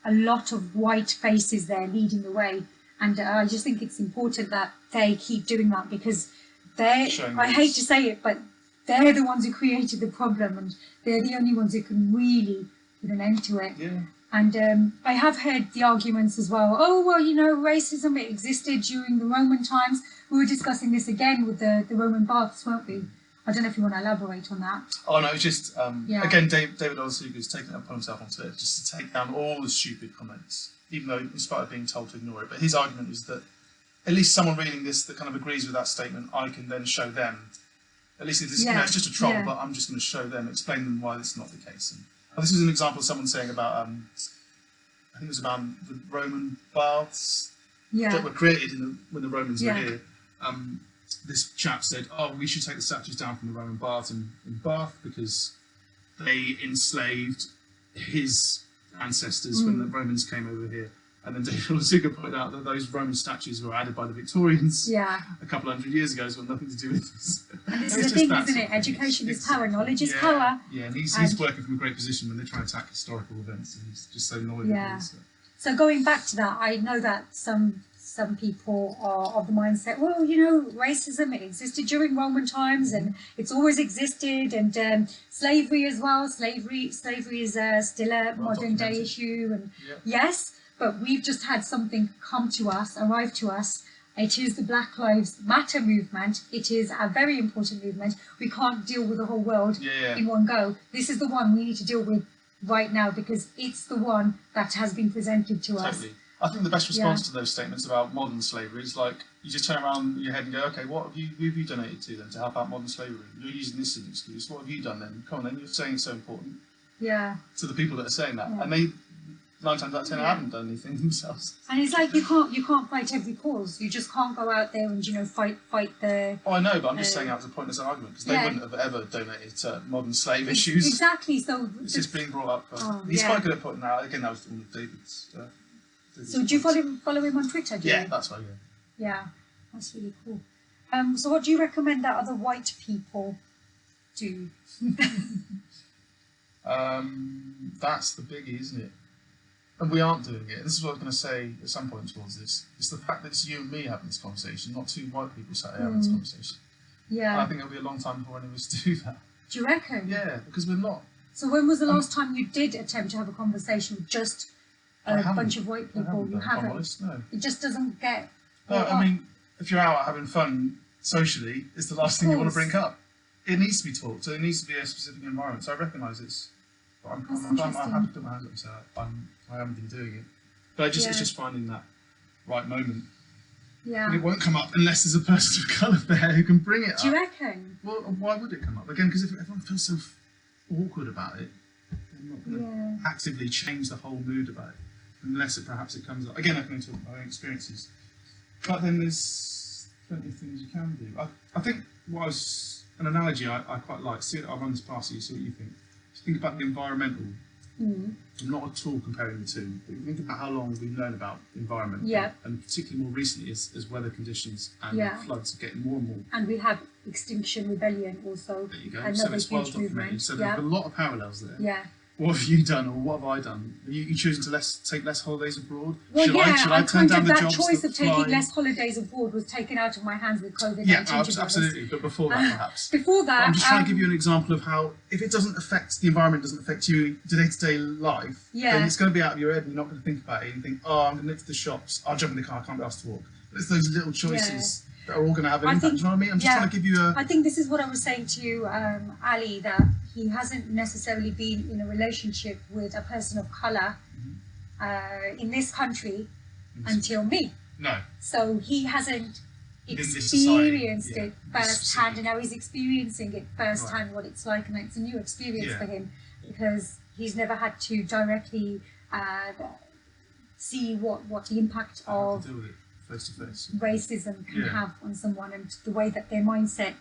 a lot of white faces there leading the way. And I just think it's important that they keep doing that because Showing I this. hate to say it, but they're the ones who created the problem and they're the only ones who can really put an end to it. Yeah. And I have heard the arguments as well. Oh, well, racism, it existed during the Roman times. We were discussing this again with the Roman baths, weren't we? I don't know if you want to elaborate on that. Oh no, it's just Yeah. again, David Olusegun's taken it upon himself on Twitter just to take down all the stupid comments, even though in spite of being told to ignore it. But his argument was that at least someone reading this that kind of agrees with that statement, I can then show them. At least if this, Yeah, it's just a troll, yeah. but I'm just going to show them, explain them why this is not the case. And this is an example of someone saying about, I think it was about the Roman baths Yeah. that were created when the Romans Yeah. were here. This chap said, "Oh, we should take the statues down from the Roman baths in Bath because they enslaved his ancestors when the Romans came over here." And then David Olusegun pointed out that those Roman statues were added by the Victorians Yeah. a couple hundred years ago, so it had nothing to do with this. And this It's is the just thing, that isn't sort it? of thing. Education is Exactly. power, knowledge is Yeah, power. Yeah, and he's And- working from a great position when they're trying to attack historical events, and he's just so knowledgeable. Yeah. So. So going back to that, I know that some people are of the mindset, well, racism, it existed during Roman times and it's always existed, and slavery as well. Slavery is still a modern day documented. issue, and Yeah. yes, but we've just had something arrive to us. It is the Black Lives Matter movement. It is a very important movement. We can't deal with the whole world Yeah. in one go. This is the one we need to deal with right now because it's the one that has been presented to us. Totally. I think the best response to those statements about modern slavery is like you just turn around your head and go, okay, who have you donated to then to help out modern slavery? You're using this as an excuse. What have you done then? Come on then, you're saying it's so important Yeah. to the people that are saying that, Yeah. and they 9 times out of 10 Yeah. haven't done anything themselves. And it's like you can't fight every cause. You just can't go out there and fight the Oh, I know, but I'm just saying that as a pointless argument because they Yeah. wouldn't have ever donated to modern slave issues. Exactly. So It's just being brought up. Oh, He's yeah. quite good at putting that. Again, that was one of David's. so do you follow him on Twitter? Do Yeah, you? that's right. Yeah. Yeah, that's really cool. So what do you recommend that other white people do? That's the biggie, isn't it? And we aren't doing it. This is what I was going to say at some point towards this. It's the fact that it's you and me having this conversation, not two white people sat here having this conversation. And I Yeah. think it'll be a long time before any of us do that. Do you reckon? Yeah, because we're not. So when was the last time you did attempt to have a conversation with just I a haven't. bunch of white I people? You if I'm haven't. honest, no. It just doesn't get. No, brought I up. mean, if you're out having fun socially, it's the last thing you want to course. bring up. It needs to be taught, so it needs to be a specific environment. So I recognise it's. But That's I interesting. have to put my hands up and say I haven't been doing it. But it's Yeah. just finding that right moment. Yeah. And it won't come up unless there's a person of colour there who can bring it Do you up. reckon? Well, why would it come up? Again, because if everyone feels so awkward about it, they're not going to Yeah. actively change the whole mood about it. Unless it perhaps comes up. Again, I can talk about my own experiences. But then there's plenty of things you can do. I think an analogy I quite like, see it, I'll run this past you, see what you think. Just think about the environmental Mm. I'm not at all comparing the two, but you think about how long we've known about the environment, Yeah. and particularly more recently as weather conditions and Yeah. floods are getting more and more. And we have Extinction Rebellion also. There you go. Another So it's well huge documented. movement. So there's Yeah. a lot of parallels there. Yeah. What have you done, or what have I done? Are you choosing to take less holidays abroad? Well, should yeah, I turn down the that jobs choice that of taking fly? less holidays abroad was taken out of my hands with COVID-19. Yeah, to be honest. absolutely. But before that, perhaps. Before that, But I'm just trying to give you an example of how, if it doesn't affect the environment, doesn't affect you day-to-day life, Yeah. then it's going to be out of your head, and you're not going to think about it. You think, oh, I'm going to nip to the shops. I'll jump in the car. I can't be asked to walk. But it's those little choices that are all going to have an impact. Do you know what I mean? I'm just trying to give you a. I think this is what I was saying to Ali, that he hasn't necessarily been in a relationship with a person of colour in this country until me. No. So he hasn't In this society, experienced it firsthand, and now he's experiencing it firsthand, what it's like, and it's a new experience for him because he's never had to directly see what the impact of deal with it face to face. racism can have on someone, and the way that their mindset.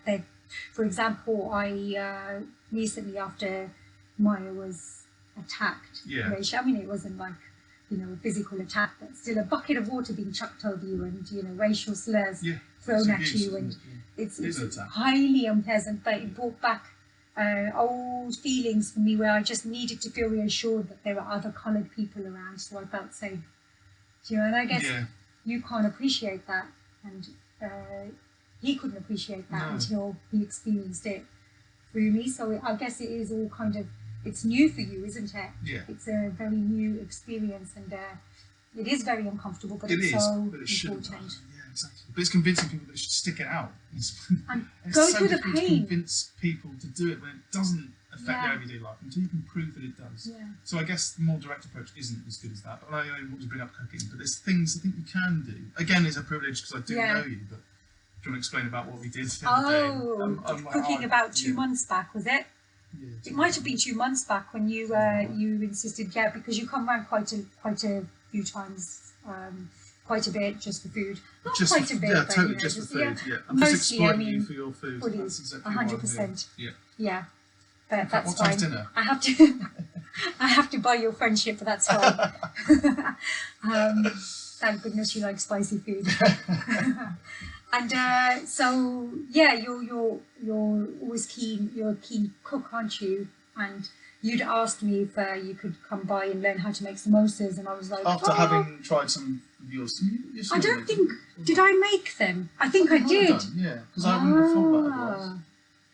For example, I recently, after Maya was attacked, I mean, it wasn't like a physical attack, but still a bucket of water being chucked over you, and racial slurs thrown at you, and it's highly unpleasant. But it brought back old feelings for me where I just needed to feel reassured that there are other coloured people around, so I felt safe. And I guess you can't appreciate that, and he couldn't appreciate that until he experienced it through me. So I guess it is all kind of, it's new for you, isn't it? Yeah. It's a very new experience, and it is very uncomfortable, but it's so important. Yeah, exactly. But it's convincing people that they should stick it out. And it's go so through the difficult to pain. convince people to do it when it doesn't affect their everyday life until you can prove that it does. Yeah. So I guess the more direct approach isn't as good as that. But I want to bring up cooking, but there's things I think you can do. Again, it's a privilege because I do know you, but do you want to explain about what we did the other day? Cooking about 2 months back, was it? Yeah, It might have been 2 months back when you you insisted, because you come around quite a few times, quite a bit just for food. Not just quite a bit, yeah, but totally just for food. Yeah, I'm mostly, just exploiting you for your food. Fully, That's exactly 100%. Yeah. Yeah, but that's what fine. time's dinner? I have to, I have to buy your friendship, but that's fine. Thank goodness you like spicy food. And so you're always keen. You're a keen cook, aren't you? And you'd asked me if you could come by and learn how to make samosas, and I was like, after having tried some of yours, I don't think. Did I make them? I think I did. Yeah, because I wouldn't have thought that otherwise.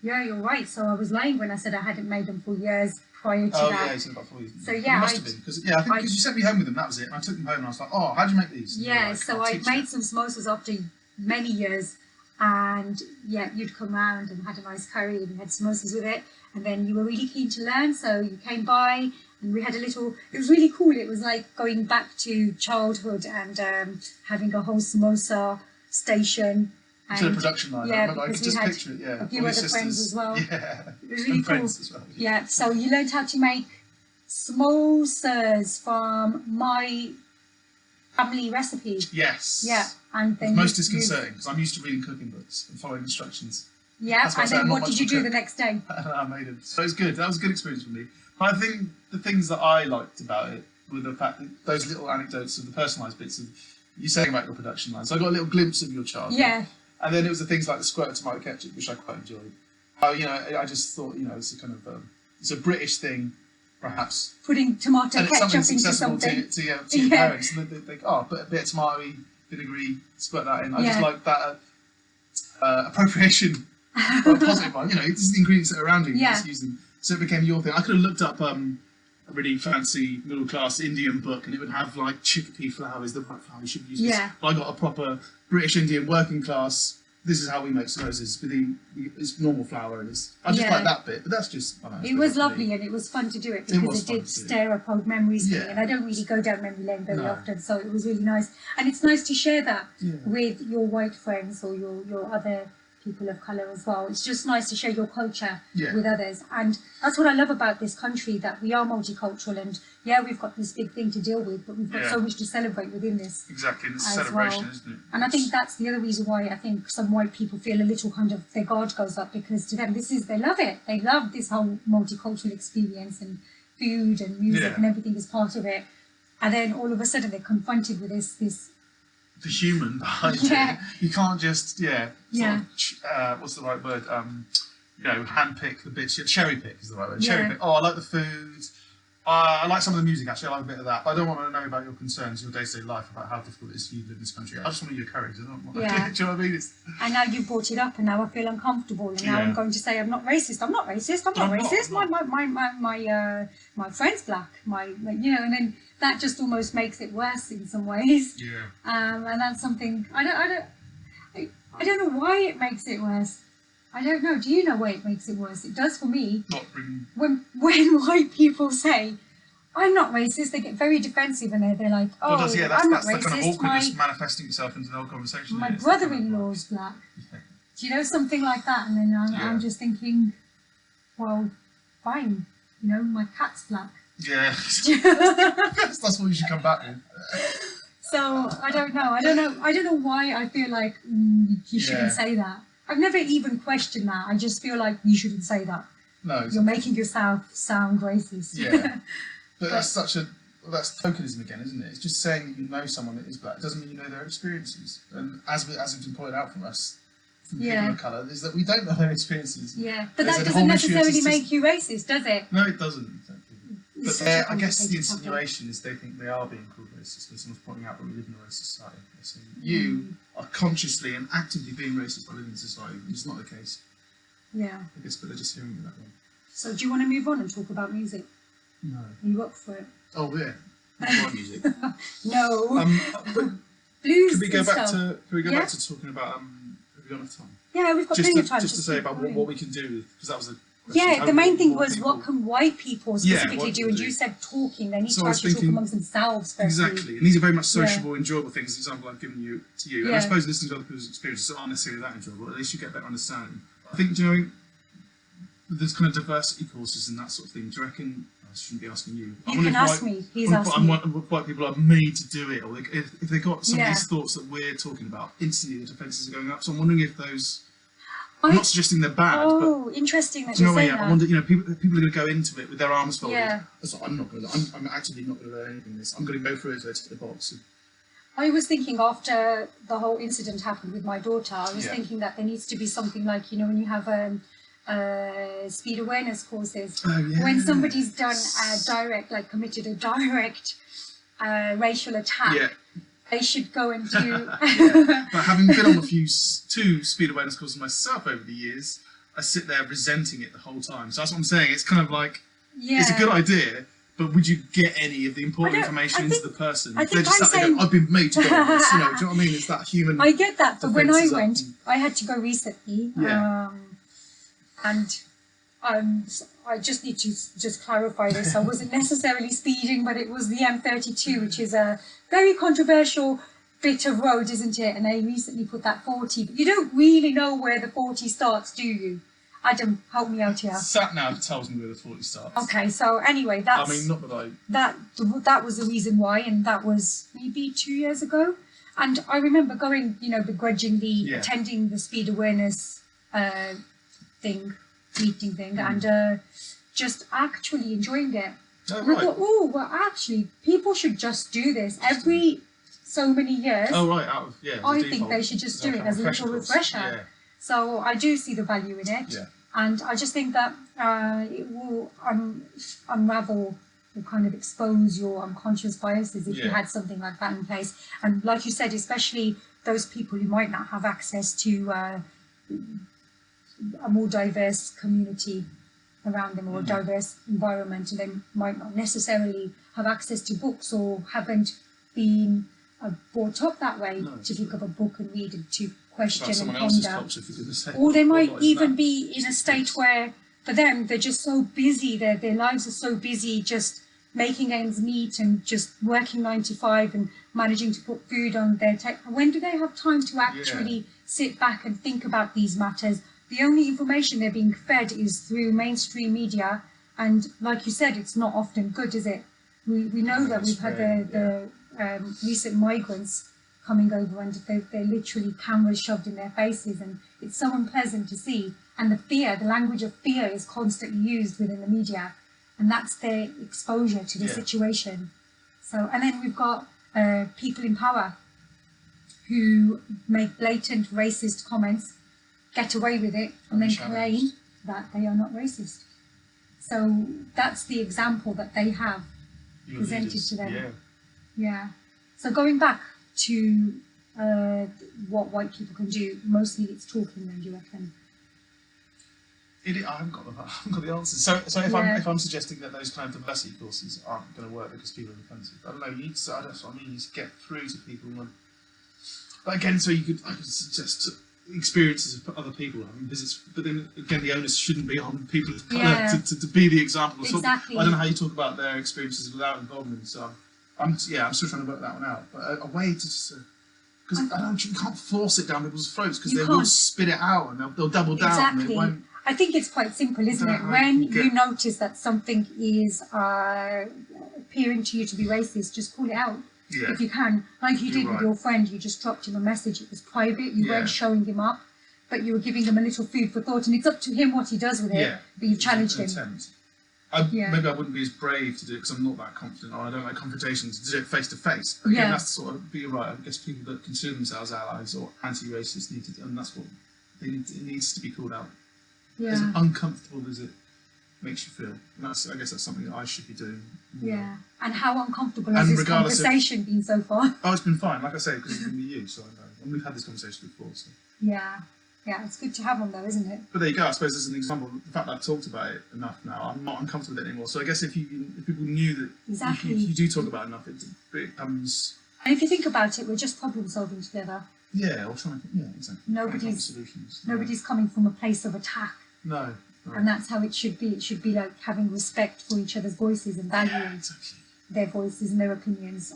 Yeah, you're right. So I was lying when I said I hadn't made them for years prior to that. Oh yeah, you said about 4 years. So It yeah, must have been because I think because you sent me home with them. That was it. And I took them home and I was like, oh, how do you make these? And yeah, like, so I'll I teach made you. some samosas after many years, and you'd come round and had a nice curry and you had samosas with it, and then you were really keen to learn, so you came by and we had a little. It was really cool. It was like going back to childhood and having a whole samosa station. To the production line. Yeah, I could just picture it. Yeah, a few other friends as well. Yeah, it was really cool. As well. Yeah, so you learned how to make samosas from my family recipe. Yes. Yeah, and then most disconcerting because I'm used to reading cooking books and following instructions. Yeah, and then what did you do the next day? I made it. So it was good. That was a good experience for me. But I think the things that I liked about it were the fact that those little anecdotes of the personalised bits of you saying about your production line. So I got a little glimpse of your childhood. Yeah. And then it was the things like the squirt of tomato ketchup, which I quite enjoyed. I just thought, it's a kind of it's a British thing, perhaps. Putting tomato and ketchup it's into something something. to your parents, and they think, put a bit of tomato vinegary, squirt that in. I just like that appropriation, a positive one. This is the ingredients that are around you. You just use them. So it became your thing. I could have looked up a really fancy middle class Indian book, and it would have like chickpea flour is the right flour you should use. Yeah. But I got a proper British Indian working class. This is how we make samosas with it's normal flour, and I just like that bit. But that's just. I don't know, it was lovely, and it was fun to do it because it did stir up old memories for me, and I don't really go down memory lane very often, so it was really nice. And it's nice to share that with your white friends or your other people of colour as well. It's just nice to share your culture with others, and that's what I love about this country, that we are multicultural, and we've got this big thing to deal with, but we've got so much to celebrate within this. Exactly, it's a celebration, isn't it? And I think that's the other reason why I think some white people feel a little kind of their guard goes up, because to them they love it. They love this whole multicultural experience, and food and music and everything is part of it. And then all of a sudden they're confronted with this the human behind it. You can't just what's the right word? Handpick the bits. Cherry pick is the right word. Cherry pick. Oh, I like the food. I like some of the music actually. I like a bit of that. But I don't want to know about your concerns, your day-to-day life, about how difficult it is for you to live in this country. I just want your courage. I don't want. Do you know what I mean? And now you brought it up, and now I feel uncomfortable, and now I'm going to say I'm not racist. I'm not racist. I'm not racist. My friend's black. And then that just almost makes it worse in some ways. Yeah. And that's something I don't know why it makes it worse. I don't know. Do you know why it makes it worse? It does for me. When white people say, I'm not racist, they get very defensive and they're like, oh, that's I'm not the racist. Kind of awkwardness manifesting itself into the whole conversation. My brother-in-law's black. Yeah. Do you know, something like that? And then I'm just thinking, well, fine. My cat's black. Yeah. That's what you should come back with. So I don't know. I don't know why I feel like you shouldn't say that. I've never even questioned that. I just feel like you shouldn't say that. No, exactly. You're making yourself sound racist. Yeah, but that's that's tokenism again, isn't it? It's just saying that you know someone that is black. It doesn't mean you know their experiences. And as it's been pointed out from us, from people of colour, is that we don't know their experiences. Yeah, but that doesn't necessarily make you racist, does it? No, it doesn't. Exactly. But I guess the insinuation is they think they are being called racist, because someone's pointing out that we live in a racist society. So you are consciously and actively being racist by living in society, which is not the case. Yeah. I guess, but they're just hearing it that way. So do you want to move on and talk about music? No. Are you up for it? Oh, yeah. More music. No. Blues. Could we go back to talking about have we got enough time? Yeah, we've got plenty of time. Just to say about what we can do, because that was the the main thing was what can white people specifically do, and you said talking. They need to actually talk amongst themselves firstly. Exactly, and these are very much sociable, enjoyable things. The example I've given to you, and I suppose listening to other people's experiences aren't necessarily that enjoyable. At least you get better understanding. I think, there's kind of diversity courses and that sort of thing. Do you reckon? I shouldn't be asking you. You can ask me. He's asking me. White people are made to do it, or if they've got some of these thoughts that we're talking about, instantly the defences are going up. So I'm wondering if those. I'm not suggesting they're bad. Oh, but interesting that you say that. I wonder, people are going to go into it with their arms folded. Yeah. So I'm actively not going to learn anything. I'm going to go through it to the box. I was thinking after the whole incident happened with my daughter, I was thinking that there needs to be something like, when you have speed awareness courses, when somebody's done committed a direct racial attack, they should go and do. But having been on two speed awareness courses myself over the years, I sit there resenting it the whole time. So that's what I'm saying. It's kind of like it's a good idea, but would you get any of the important information into the person? They're just I've been made to go on this. Do you know what I mean? It's that human. I get that, but when I went, I had to go recently, and I just need to just clarify this. I wasn't necessarily speeding, but it was the M32, which is a very controversial bit of road, isn't it? And they recently put that 40, but you don't really know where the 40 starts, do you? Adam, help me out here. Sat nav tells me where the 40 starts. Okay, so anyway, that's. I mean, not that I. That was the reason why, and that was maybe 2 years ago. And I remember going, begrudgingly attending the speed awareness meeting thing, and just actually enjoying it. Oh, and I thought, well, actually, people should just do this every so many years. Oh, right, I think they should just do it as a little refresher. Yeah. So I do see the value in it. Yeah. And I just think that it will unravel or kind of expose your unconscious biases if you had something like that in place. And like you said, especially those people who might not have access to a more diverse community around them or a diverse environment, and they might not necessarily have access to books or haven't been brought up that way to pick up a book and read and to question and ponder. Or they might even be in a state where for them they're just so busy, their lives are so busy just making ends meet and just working 9 to 5 and managing to put food on their table. When do they have time to actually sit back and think about these matters? The only information they're being fed is through mainstream media, and like you said, it's not often good, is it? We know that we've had the recent migrants coming over, and they're literally cameras shoved in their faces, and it's so unpleasant to see. And the language of fear is constantly used within the media. and that's their exposure to the Yeah. situation. So, and then we've got people in power who make blatant racist comments, get away with it, and then claim that they are not racist. So that's the example that they have presented to them. Yeah. Yeah. So going back to what white people can do, mostly it's talking, then, do you reckon? I haven't got the answers. So if I'm suggesting that those kind of diversity courses aren't going to work because people are offensive, I don't know. That's what I mean. You need to get through to people. But again, I could suggest experiences of other people having visits. But then again, the onus shouldn't be on people of colour to be the example. Exactly. I don't know how you talk about their experiences without involvement. So I'm still trying to work that one out. But a way to just. Because you can't force it down people's throats because they will spit it out and they'll double down. Exactly. And it won't, I think it's quite simple, isn't it? When you notice that something is appearing to you to be racist, just call it out if you can. Like you did with your friend, you just dropped him a message. It was private. You weren't showing him up, but you were giving him a little food for thought. And it's up to him what he does with it. But you've challenged him. Maybe I wouldn't be as brave to do it because I'm not that confident, or I don't like confrontations. To do it face to face. But again, that's sort of. But you're right. I guess people that consider themselves allies or anti-racist need to, and that's what they need. It needs to be called out. Yeah. As uncomfortable as it makes you feel. And I guess that's something that I should be doing more. Yeah. And how uncomfortable has this conversation been so far? Oh, it's been fine. Like I say, because it's been with you, so I know. And we've had this conversation before, so. Yeah. Yeah, it's good to have them though, isn't it? But there you go. I suppose as an example, the fact that I've talked about it enough now, I'm not uncomfortable with it anymore. So I guess if people knew that if you do talk about it enough, it becomes. And if you think about it, we're just problem solving together. Yeah, or trying to. Yeah, exactly. Nobody's coming from a place of attack. No. And that's how it should be. It should be like having respect for each other's voices and valuing their voices and their opinions.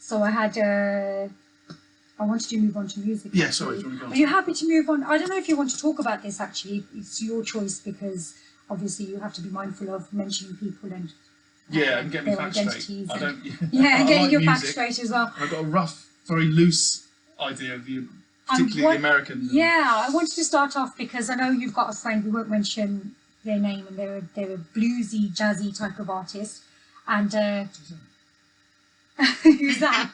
So I had. I wanted to move on to music. Yeah, sorry. Do you want to go on? Are you happy to move on? I don't know if you want to talk about this actually. It's your choice because obviously you have to be mindful of mentioning people and and get me facts identities. Straight. I don't. And getting your music. facts straight as well. I've got a rough, very loose idea of you, particularly the American. Yeah, I wanted to start off because I know you've got a friend. We won't mention their name, and they're a bluesy, jazzy type of artist. And who's that?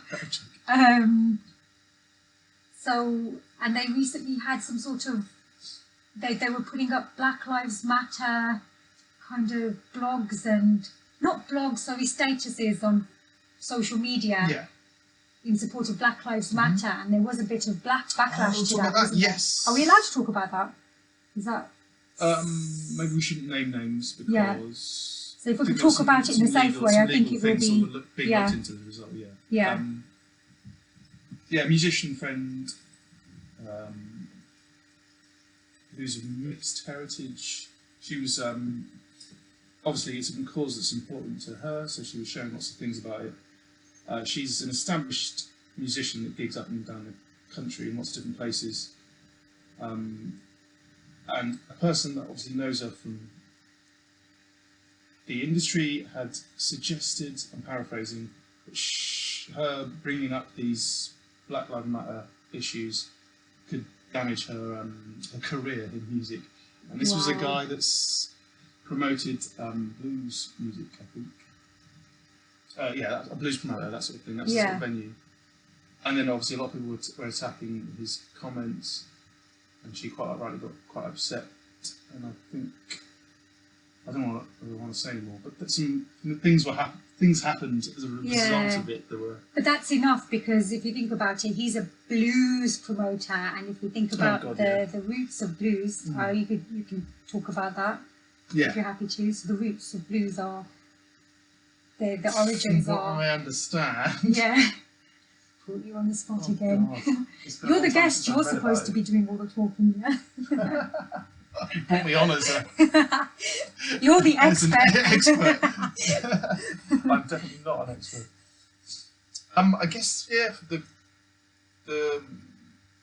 And they recently had some sort of, they were putting up Black Lives Matter kind of blogs statuses on social media in support of Black Lives Matter, and there was a bit of backlash to that. Yes. Are we allowed to talk about that? Is that? Maybe we shouldn't name names because. So if we could talk about it in a safe way, I think it will be. Being looked into as a result. Musician friend who's of mixed heritage. She was obviously it's a cause that's important to her, so she was sharing lots of things about it. She's an established musician that gigs up and down the country in lots of different places, and a person that obviously knows her from the industry had suggested, I'm paraphrasing, that her bringing up these Black Lives Matter issues could damage her career in music. And this was a guy that's promoted blues music, I think. A blues promoter, that sort of thing. That's the sort of venue. And then obviously a lot of people were attacking his comments, and she quite rightly got quite upset. And I think I don't want to say anymore, but that things happened as a result of it. But that's enough, because if you think about it, he's a blues promoter, and if you think about the roots of blues, you can talk about that if you're happy to. So the roots of blues are the origins are. I understand. Yeah. Put you on the spot again. You're the guest. You're supposed to be doing all the talking. Yeah. You brought me on as a. You're the expert. I'm definitely not an expert. I guess the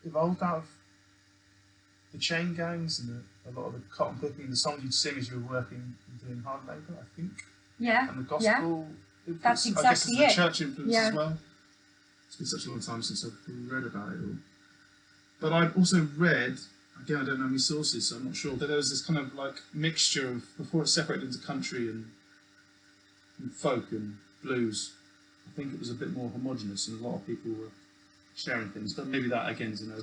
evolved out of the chain gangs and a lot of the cotton picking, the songs you'd sing as you were working and doing hard labour, I think. Yeah. And the gospel. Yeah. That's exactly I guess it's the church influence as well. It's been such a long time since I've read about it all. But I've also read again, I don't know any sources, so I'm not sure. But there was this kind of like mixture of, before it separated into country and folk and blues, I think it was a bit more homogenous and a lot of people were sharing things. But maybe that again is an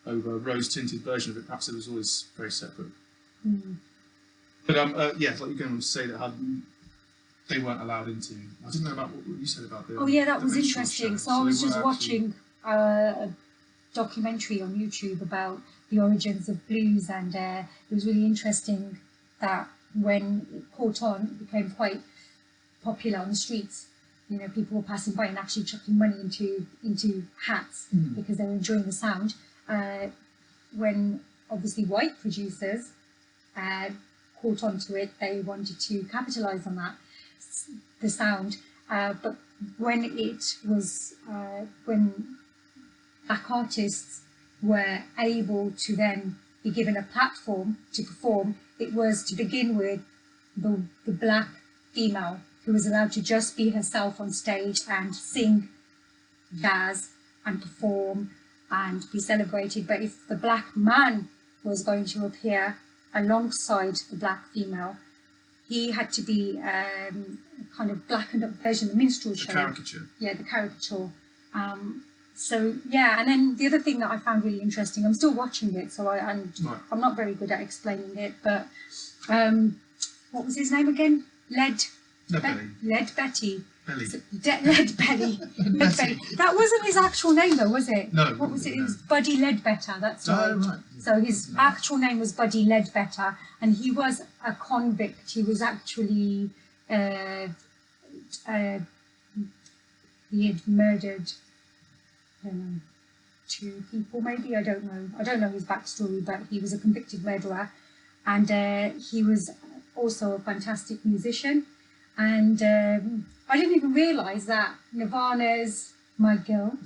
over rose tinted version of it. Perhaps it was always very separate. Mm. But yeah, like you're going to say that they weren't allowed into. I didn't know about what you said about the. Oh yeah, that the was minstrel interesting. show. So I was they just weren't actually- watching a documentary on YouTube about the origins of blues, and it was really interesting that when it caught on, it became quite popular on the streets. You know, people were passing by and actually chucking money into hats because they were enjoying the sound. When obviously white producers caught onto it, they wanted to capitalise on that, the sound. But when it was when black artists were able to then be given a platform to perform, it was to begin with the black female who was allowed to just be herself on stage and sing jazz and perform and be celebrated. But if the black man was going to appear alongside the black female, he had to be kind of blackened up version, the minstrel show. The caricature. Yeah, the caricature. So yeah, and then the other thing that I found really interesting, I'm still watching it, so I'm not very good at explaining it, but what was his name again? Lead Betty. Belly. Lead Belly. Lead Belly. That wasn't his actual name though, was it? No. What was it? It was Buddy Ledbetter, that's right. Oh, right. So his actual name was Buddy Ledbetter, and he was a convict. He was actually, he had murdered, I don't know, 2 people maybe, I don't know his backstory, but he was a convicted murderer, and he was also a fantastic musician. And I didn't even realise that Nirvana's My Girl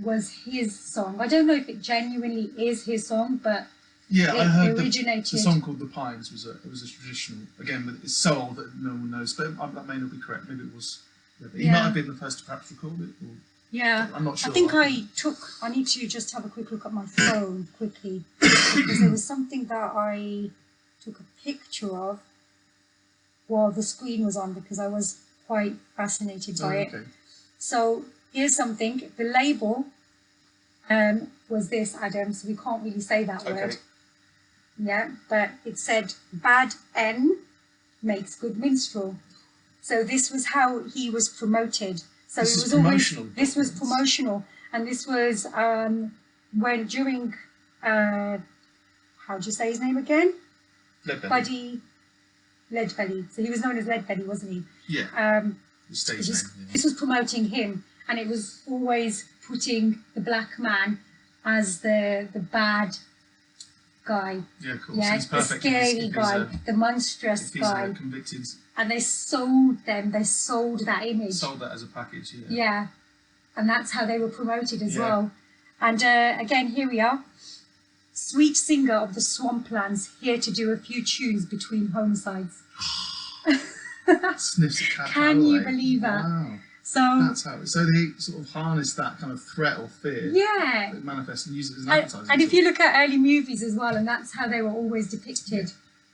was his song. I don't know if it genuinely is his song, but Yeah, I heard originated. the song called The Pines was a traditional, again, but it's so old that no one knows, but that may not be correct. Maybe it was. Yeah, but he might have been the first to perhaps record it. Or, yeah, I'm not sure. I think I need to just have a quick look at my phone quickly, because there was something that I took a picture of while the screen was on, because I was quite fascinated by it. Okay. So here's something. The label was this, Adam, so we can't really say that word. Yeah, but it said bad N makes good minstrel. So this was how he was promoted. So This it is was promotional always this was documents. promotional, and this was when during how do you say his name again? Leadbelly. Buddy Leadbelly. So he was known as Leadbelly, wasn't he? Yeah. The stage name. Yeah. This was promoting him, and it was always putting the black man as the bad guy. Yeah, of course. Yeah, He's the perfect. scary guy, the monstrous if he's guy. a convicted, And they sold that image. sold that as a package. Yeah. Yeah, and that's how they were promoted as Yeah. well. And again, here we are. Sweet singer of the Swamplands, here to do a few tunes between homicides. Sniffs a cat. Can you away. believe that? Wow. So That's how. So they sort of harness that kind of threat or fear. yeah, That manifests and use it as an and, advertising. and if tool. you look at early movies as well, and that's how they were always depicted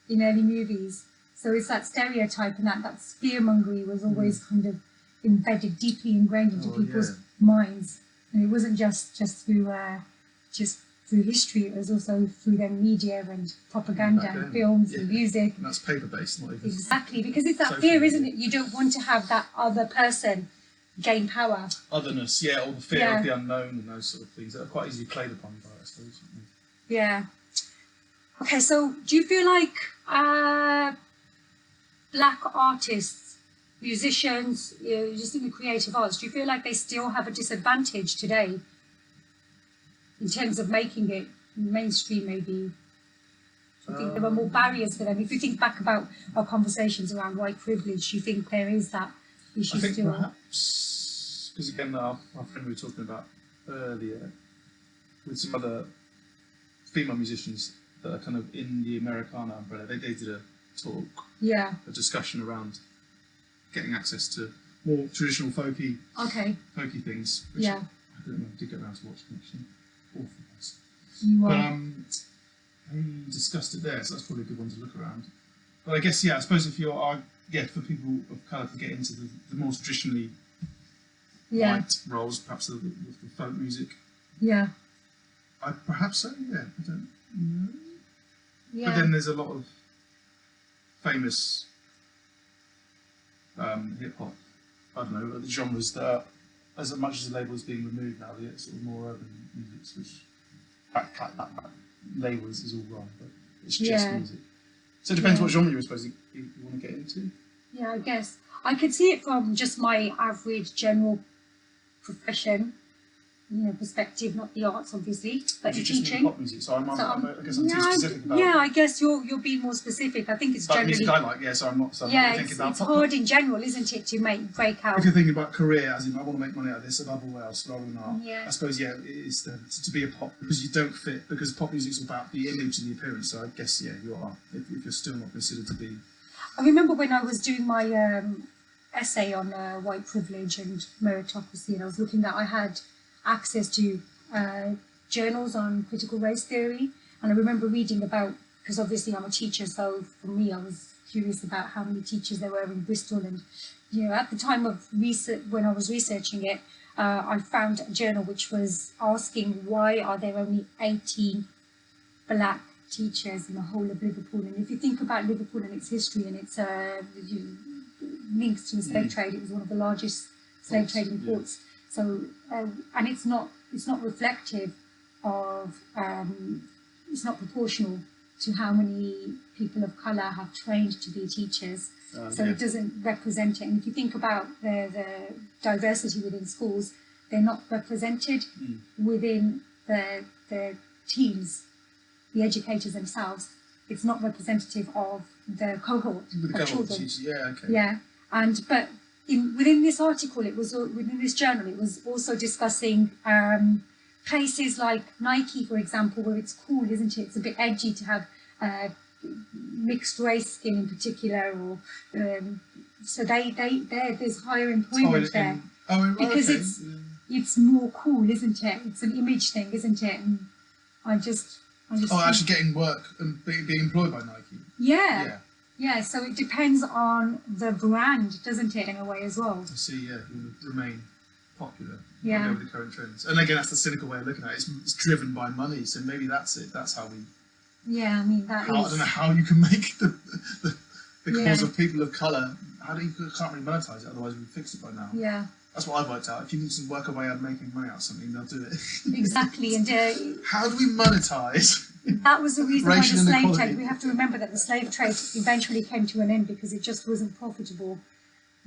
in early movies. So it's that stereotype, and that fearmongering was always kind of embedded, deeply ingrained into people's minds. And it wasn't just through history; it was also through their media and propaganda and films and music. And that's paper based, not even. Exactly, because it's that social fear, media. isn't it? You don't want to have that other person gain power. Otherness, yeah, or the fear of the unknown and those sort of things that are quite easily played upon by, I suppose. Yeah. Okay, so do you feel like black artists, musicians, just in the creative arts, do you feel like they still have a disadvantage today in terms of making it mainstream, maybe? Do you think there were more barriers for them? If you think back about our conversations around white privilege, do you think there is that issue I think still? perhaps, because again, our friend we were talking about earlier, with some other female musicians that are kind of in the Americana umbrella, they did a talk, Yeah. a discussion around getting access to more traditional folky Okay. things, which Yeah. I don't know, I did get around to watching actually. Awful place. You But are. we discussed it there, so that's probably a good one to look around. But I guess, yeah, I suppose if you are, yeah, for people of colour to get into the more traditionally Yeah. white roles, perhaps the folk music, Yeah. perhaps so, yeah, I don't know. Yeah. But then there's a lot of famous hip hop, I don't know, the genres that are, as much as the label is being removed now, the sort of more urban music, which that label is all wrong, but it's just Yeah. music. So it depends Yeah. what genre you're supposed you want to get into. Yeah, I guess. I could see it from just my average general profession, perspective, not the arts, obviously, but Would you the just mean teaching. pop music? So So I guess I'm yeah, too specific about yeah, I guess you're being more specific. I think it's but generally. music I like, yeah, so I'm not Yeah, thinking it's about pop. hard in general, isn't it, to break out? If you're thinking about career, as in I want to make money out of this above all else, rather than art, Yeah. I suppose, yeah, it is to be a pop, because you don't fit, because pop music's about the image and the appearance, so I guess, yeah, you are, if you're still not considered to be. I remember when I was doing my essay on white privilege and meritocracy, and I was looking at, I had access to journals on critical race theory, and I remember reading about, because obviously I'm a teacher, so for me I was curious about how many teachers there were in Bristol, and at the time of research, when I was researching it, I found a journal which was asking why are there only 18 black teachers in the whole of Liverpool. And if you think about Liverpool and its history and its links to the slave trade, it was one of the largest slave trading ports. So and it's not reflective of it's not proportional to how many people of colour have trained to be teachers. So it doesn't represent it. And if you think about the diversity within schools, they're not represented within the teams, the educators themselves. It's not representative of the cohort of children. Yeah, okay. Yeah, but within this article, within this journal, it was also discussing places like Nike, for example, where it's cool, isn't it? It's a bit edgy to have mixed race skin in particular, or so there's higher employment there because it's more cool, isn't it? It's an image thing, isn't it? And I just actually getting work and being employed by Nike. Yeah. So it depends on the brand, doesn't it, in a way as well? I see. Yeah, you want to remain popular. Yeah. Go with the current trends, and again, that's the cynical way of looking at it. It's driven by money, so maybe that's it. That's how we. Yeah, I mean I don't know how you can make the cause of people of colour. You can't really monetize it, otherwise we'd fix it by now. Yeah. That's what I've worked out. If you need to work a way out of making money out of something, they'll do it. Exactly, and how do we monetize? That was the reason why the racial slave inequality? trade. We have to remember that the slave trade eventually came to an end because it just wasn't profitable.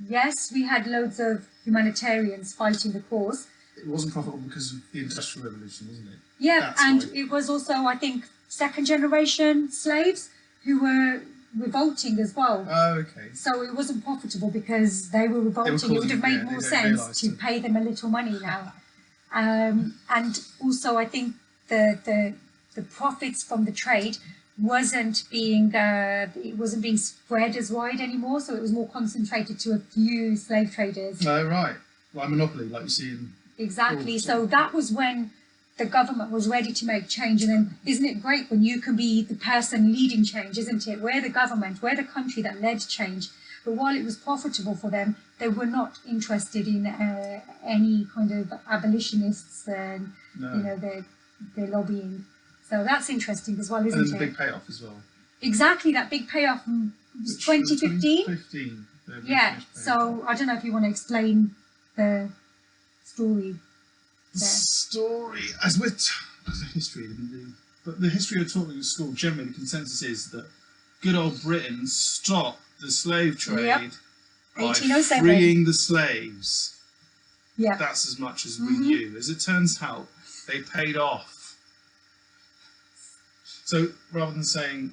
Yes, we had loads of humanitarians fighting the cause. It wasn't profitable because of the Industrial Revolution, wasn't it? Yeah, That's and why. it was also, I think, second generation slaves who were revolting as well. Oh, okay. So it wasn't profitable because they were revolting. It would have made more sense to pay them a little money now. And also, I think the profits from the trade wasn't being spread as wide anymore. So it was more concentrated to a few slave traders. Oh, right. Like monopoly, like you see in. Exactly. So that was when the government was ready to make change. And then isn't it great when you can be the person leading change, isn't it? We're the government, we're the country that led change. But while it was profitable for them, they were not interested in any kind of abolitionists and their lobbying. So that's interesting as well, isn't it? And then the big payoff as well. Exactly, that big payoff was 2015. 2015. Yeah, so I don't know if you want to explain the story. The story, as a history, but the history of talking at school, generally the consensus is that good old Britain stopped the slave trade by 1807. freeing the slaves. Yeah. That's as much as we knew. As it turns out, they paid off. So rather than saying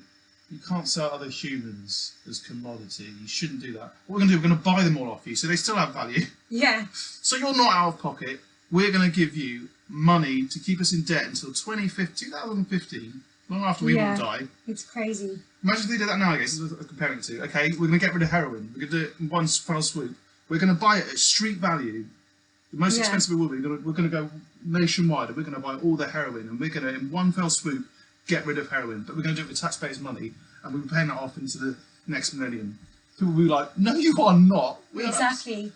you can't sell other humans as commodity, you shouldn't do that. What we're going to do, we're going to buy them all off you, so they still have value. Yeah. So you're not out of pocket. We're going to give you money to keep us in debt until 2015, long after we all die. It's crazy. Imagine if they did that now, I guess, is what I'm comparing it to. Okay, we're going to get rid of heroin. We're going to do it in one fell swoop. We're going to buy it at street value The most Yeah. expensive it will be. We're going to go nationwide, and we're going to buy all the heroin, and we're going to, in one fell swoop, get rid of heroin. But we're going to do it with taxpayers' money, and we're paying that off into the next millennium. People will be like, "No, you are not." Exactly.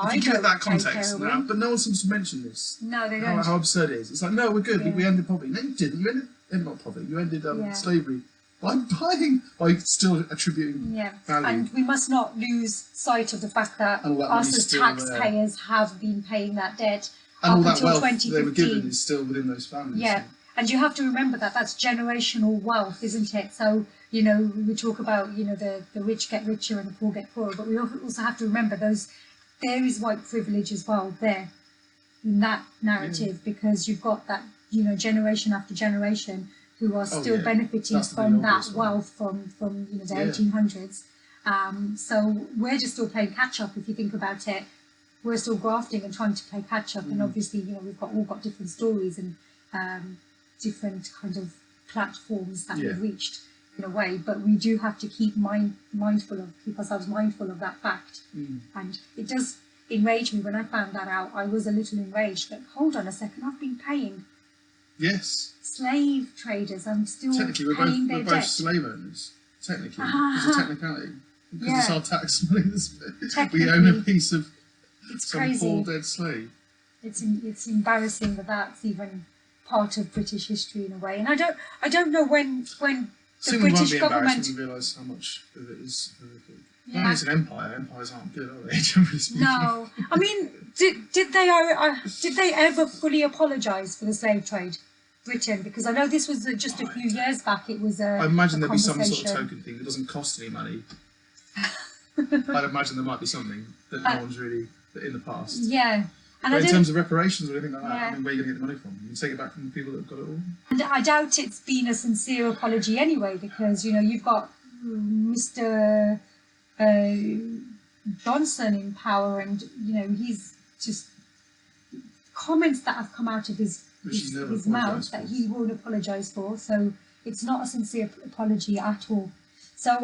If you get that take context heroin. now, but no one seems to mention this. No, they don't. How absurd it is. It's like, no, we're good. Yeah. We ended poverty. No, you didn't. You ended not poverty. You ended Yeah. slavery by still attributing Yeah, value. and we must not lose sight of the fact that And all that us money's as still taxpayers have been paying that debt And up all that until wealth 2015. they were given is still within those families. Yeah, and you have to remember that that's generational wealth, isn't it? So, you know, we talk about, you know, the rich get richer and the poor get poorer, but we also have to remember there is white privilege as well there in that narrative, because you've got that, you know, generation after generation who are still benefiting That's the from big that obvious one. wealth from you know, the 1800s. So we're just still playing catch up if you think about it. We're still grafting and trying to play catch up, and obviously, you know, we've all got different stories and different kind of platforms that we've reached in a way, but we do have to keep ourselves mindful of that fact. And it does enrage me when I found that out. I was a little enraged. Like, hold on a second, I've been paying slave traders. I'm still Technically, paying we're their both debt. slave owners. Technically, it's a technicality. Because it's our tax money. We own a piece of some crazy. poor dead slave. It's embarrassing that that's even part of British history in a way. And I don't know when the Soon we won't British be government. embarrassed when we realise how much of it is horrific. Yeah. No, it's an empire. Empires aren't good, are they? Generally speaking. No, I mean, did they ever fully apologise for the slave trade, Britain? Because I know this was just a few years back. It was I imagine there'd be some sort of conversation. token thing that doesn't cost any money. I'd imagine there might be something that no one's really in the past. Yeah. And But in terms of reparations or anything like that, Yeah. I mean, where are you going to get the money from? You can take it back from the people that have got it all. And I doubt it's been a sincere apology anyway, because, you know, you've got Mr. Johnson in power, and, you know, he's just comments that have come out of his mouth that he won't apologise for. So it's not a sincere apology at all. So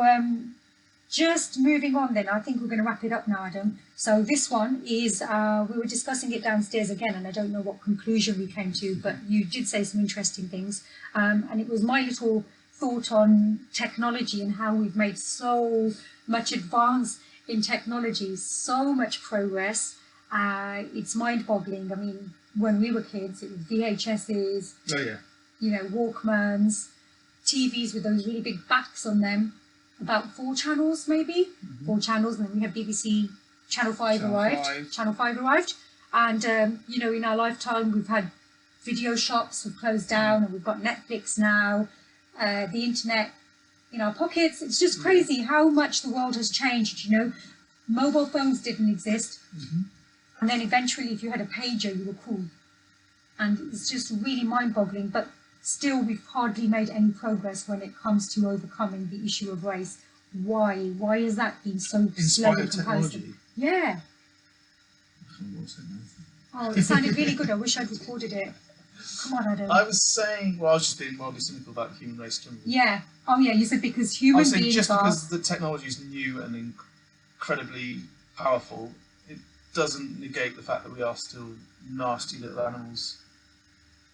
just moving on then, I think we're going to wrap it up now, Adam. So this one is, we were discussing it downstairs again, and I don't know what conclusion we came to, but you did say some interesting things. And it was my little thought on technology and how we've made so much advance in technology, so much progress. It's mind-boggling. I mean, when we were kids, it was VHSs, you know, Walkmans, TVs with those really big backs on them. About 4 channels, maybe 4 channels, and then we had BBC Channel 5 arrived. Channel 5 arrived, and you know, in our lifetime, we've had video shops have closed down, and we've got Netflix now, the internet in our pockets. It's just crazy how much the world has changed. You know, mobile phones didn't exist, and then eventually, if you had a pager, you were cool, and it's just really mind-boggling. But still, we've hardly made any progress when it comes to overcoming the issue of race. Why? Why has that been so slow in comparison? Yeah. Oh, it sounded really good. I wish I'd recorded it. Come on, Adam. I was saying, well, I was just being mildly cynical about the human race generally. Yeah. Oh, yeah. You said because human beings I was saying just are... because the technology is new and incredibly powerful, it doesn't negate the fact that we are still nasty little animals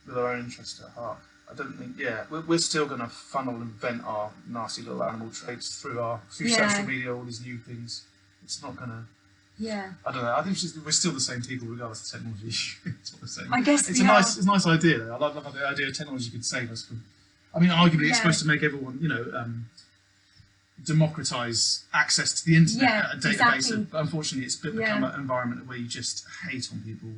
with our own interests at heart. I don't think, we're still going to funnel and vent our nasty little animal traits through social media, all these new things. It's not going to... Yeah. I don't know. I think we're still the same people regardless of technology. That's what I'm saying. I guess it's a nice idea, though. I love the idea of technology could save us from... I mean, arguably it's supposed to make everyone, you know, democratise access to the internet, a database. But unfortunately, it's become an environment where you just hate on people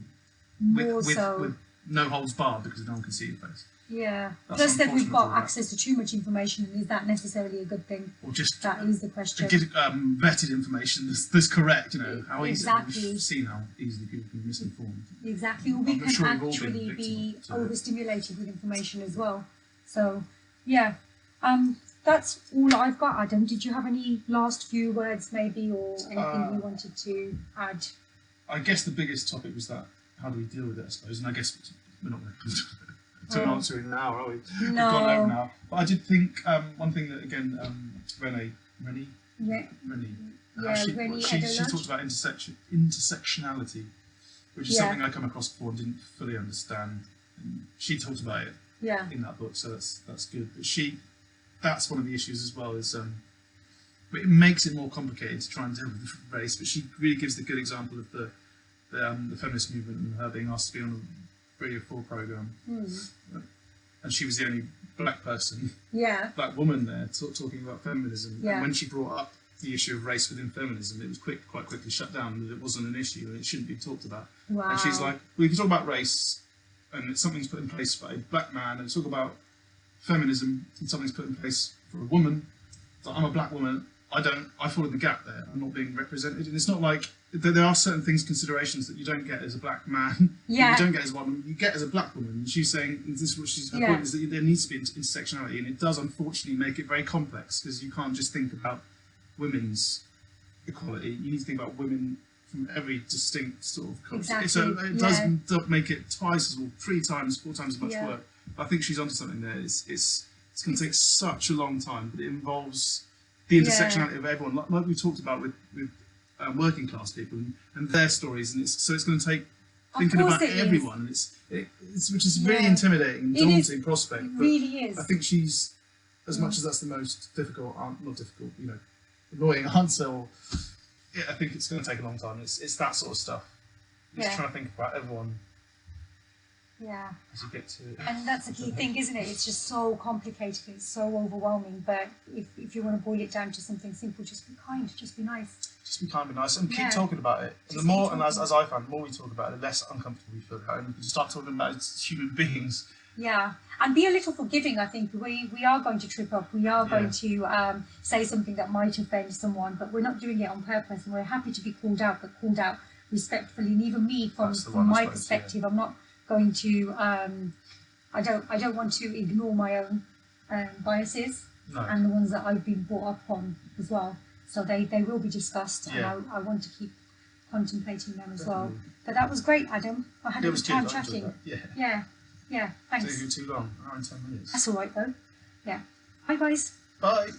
with no holds barred because no one can see your face. Yeah. Plus, then we've got access to too much information, and is that necessarily a good thing? Or just that is the question. Get vetted information that's correct. You know how easy we've seen how easily people can be misinformed. Exactly. Well, we can actually be overstimulated with information as well. So, yeah. That's all I've got, Adam. Did you have any last few words, maybe, or anything you wanted to add? I guess the biggest topic was that how do we deal with it, I suppose, and I guess we're not going to an answer in an hour, are we? No. We've gone over now. But I did think one thing that, again, Rennie, Rennie she talked about intersectionality, which is Yeah. something I come across before and didn't fully understand. And she talked about it Yeah. in that book, so that's good. But that's one of the issues as well, is but it makes it more complicated to try and deal with race. But she really gives the good example of the feminist movement and her being asked to be on a Radio 4 program, and she was the only black woman there talking about feminism. Yeah. And when she brought up the issue of race within feminism, it was quite quickly shut down, that it wasn't an issue and it shouldn't be talked about. Wow. And she's like, we can talk about race and something's put in place for a black man, and talk about feminism and something's put in place for a woman. So I'm a black woman, I fall in the gap there, I'm not being represented. And it's not like, there are certain considerations that you don't get as a black man, Yeah. you don't get as a woman, you get as a black woman. And she's saying, and this is what her point is, that there needs to be intersectionality, and it does unfortunately make it very complex, because you can't just think about women's equality, you need to think about women from every distinct sort of culture. Exactly. So it does make it twice or 3 times, 4 times as much work. I think she's onto something there. It's going to take such a long time, but it involves the intersectionality of everyone, like we talked about with working class people and their stories, and it's going to take thinking about everyone, and it's which is really intimidating, daunting prospect. It really is. I think she's, as much as that's the most difficult, not difficult, annoying answer, I think it's going to take a long time. It's that sort of stuff. It's trying to think about everyone. Yeah. As you get to it. And that's the key thing, isn't it? It's just so complicated, it's so overwhelming. But if you want to boil it down to something simple, just be kind, just be nice. Just be kind, be nice, and keep talking about it. And the more, and as I found, the more we talk about it, the less uncomfortable we feel about it. And we can start talking about it as human beings. Yeah, and be a little forgiving. I think we are going to trip up. We are going to say something that might offend someone, but we're not doing it on purpose. And we're happy to be called out, but called out respectfully. And even me, from my perspective, I'm not going to. I don't want to ignore my own biases and the ones that I've been brought up on as well. So they will be discussed, and I want to keep contemplating them as well. But that was great, Adam. I had a good time chatting. Yeah, thanks. Taking too long, an hour and 10 minutes. That's all right though. Yeah. Bye guys. Bye.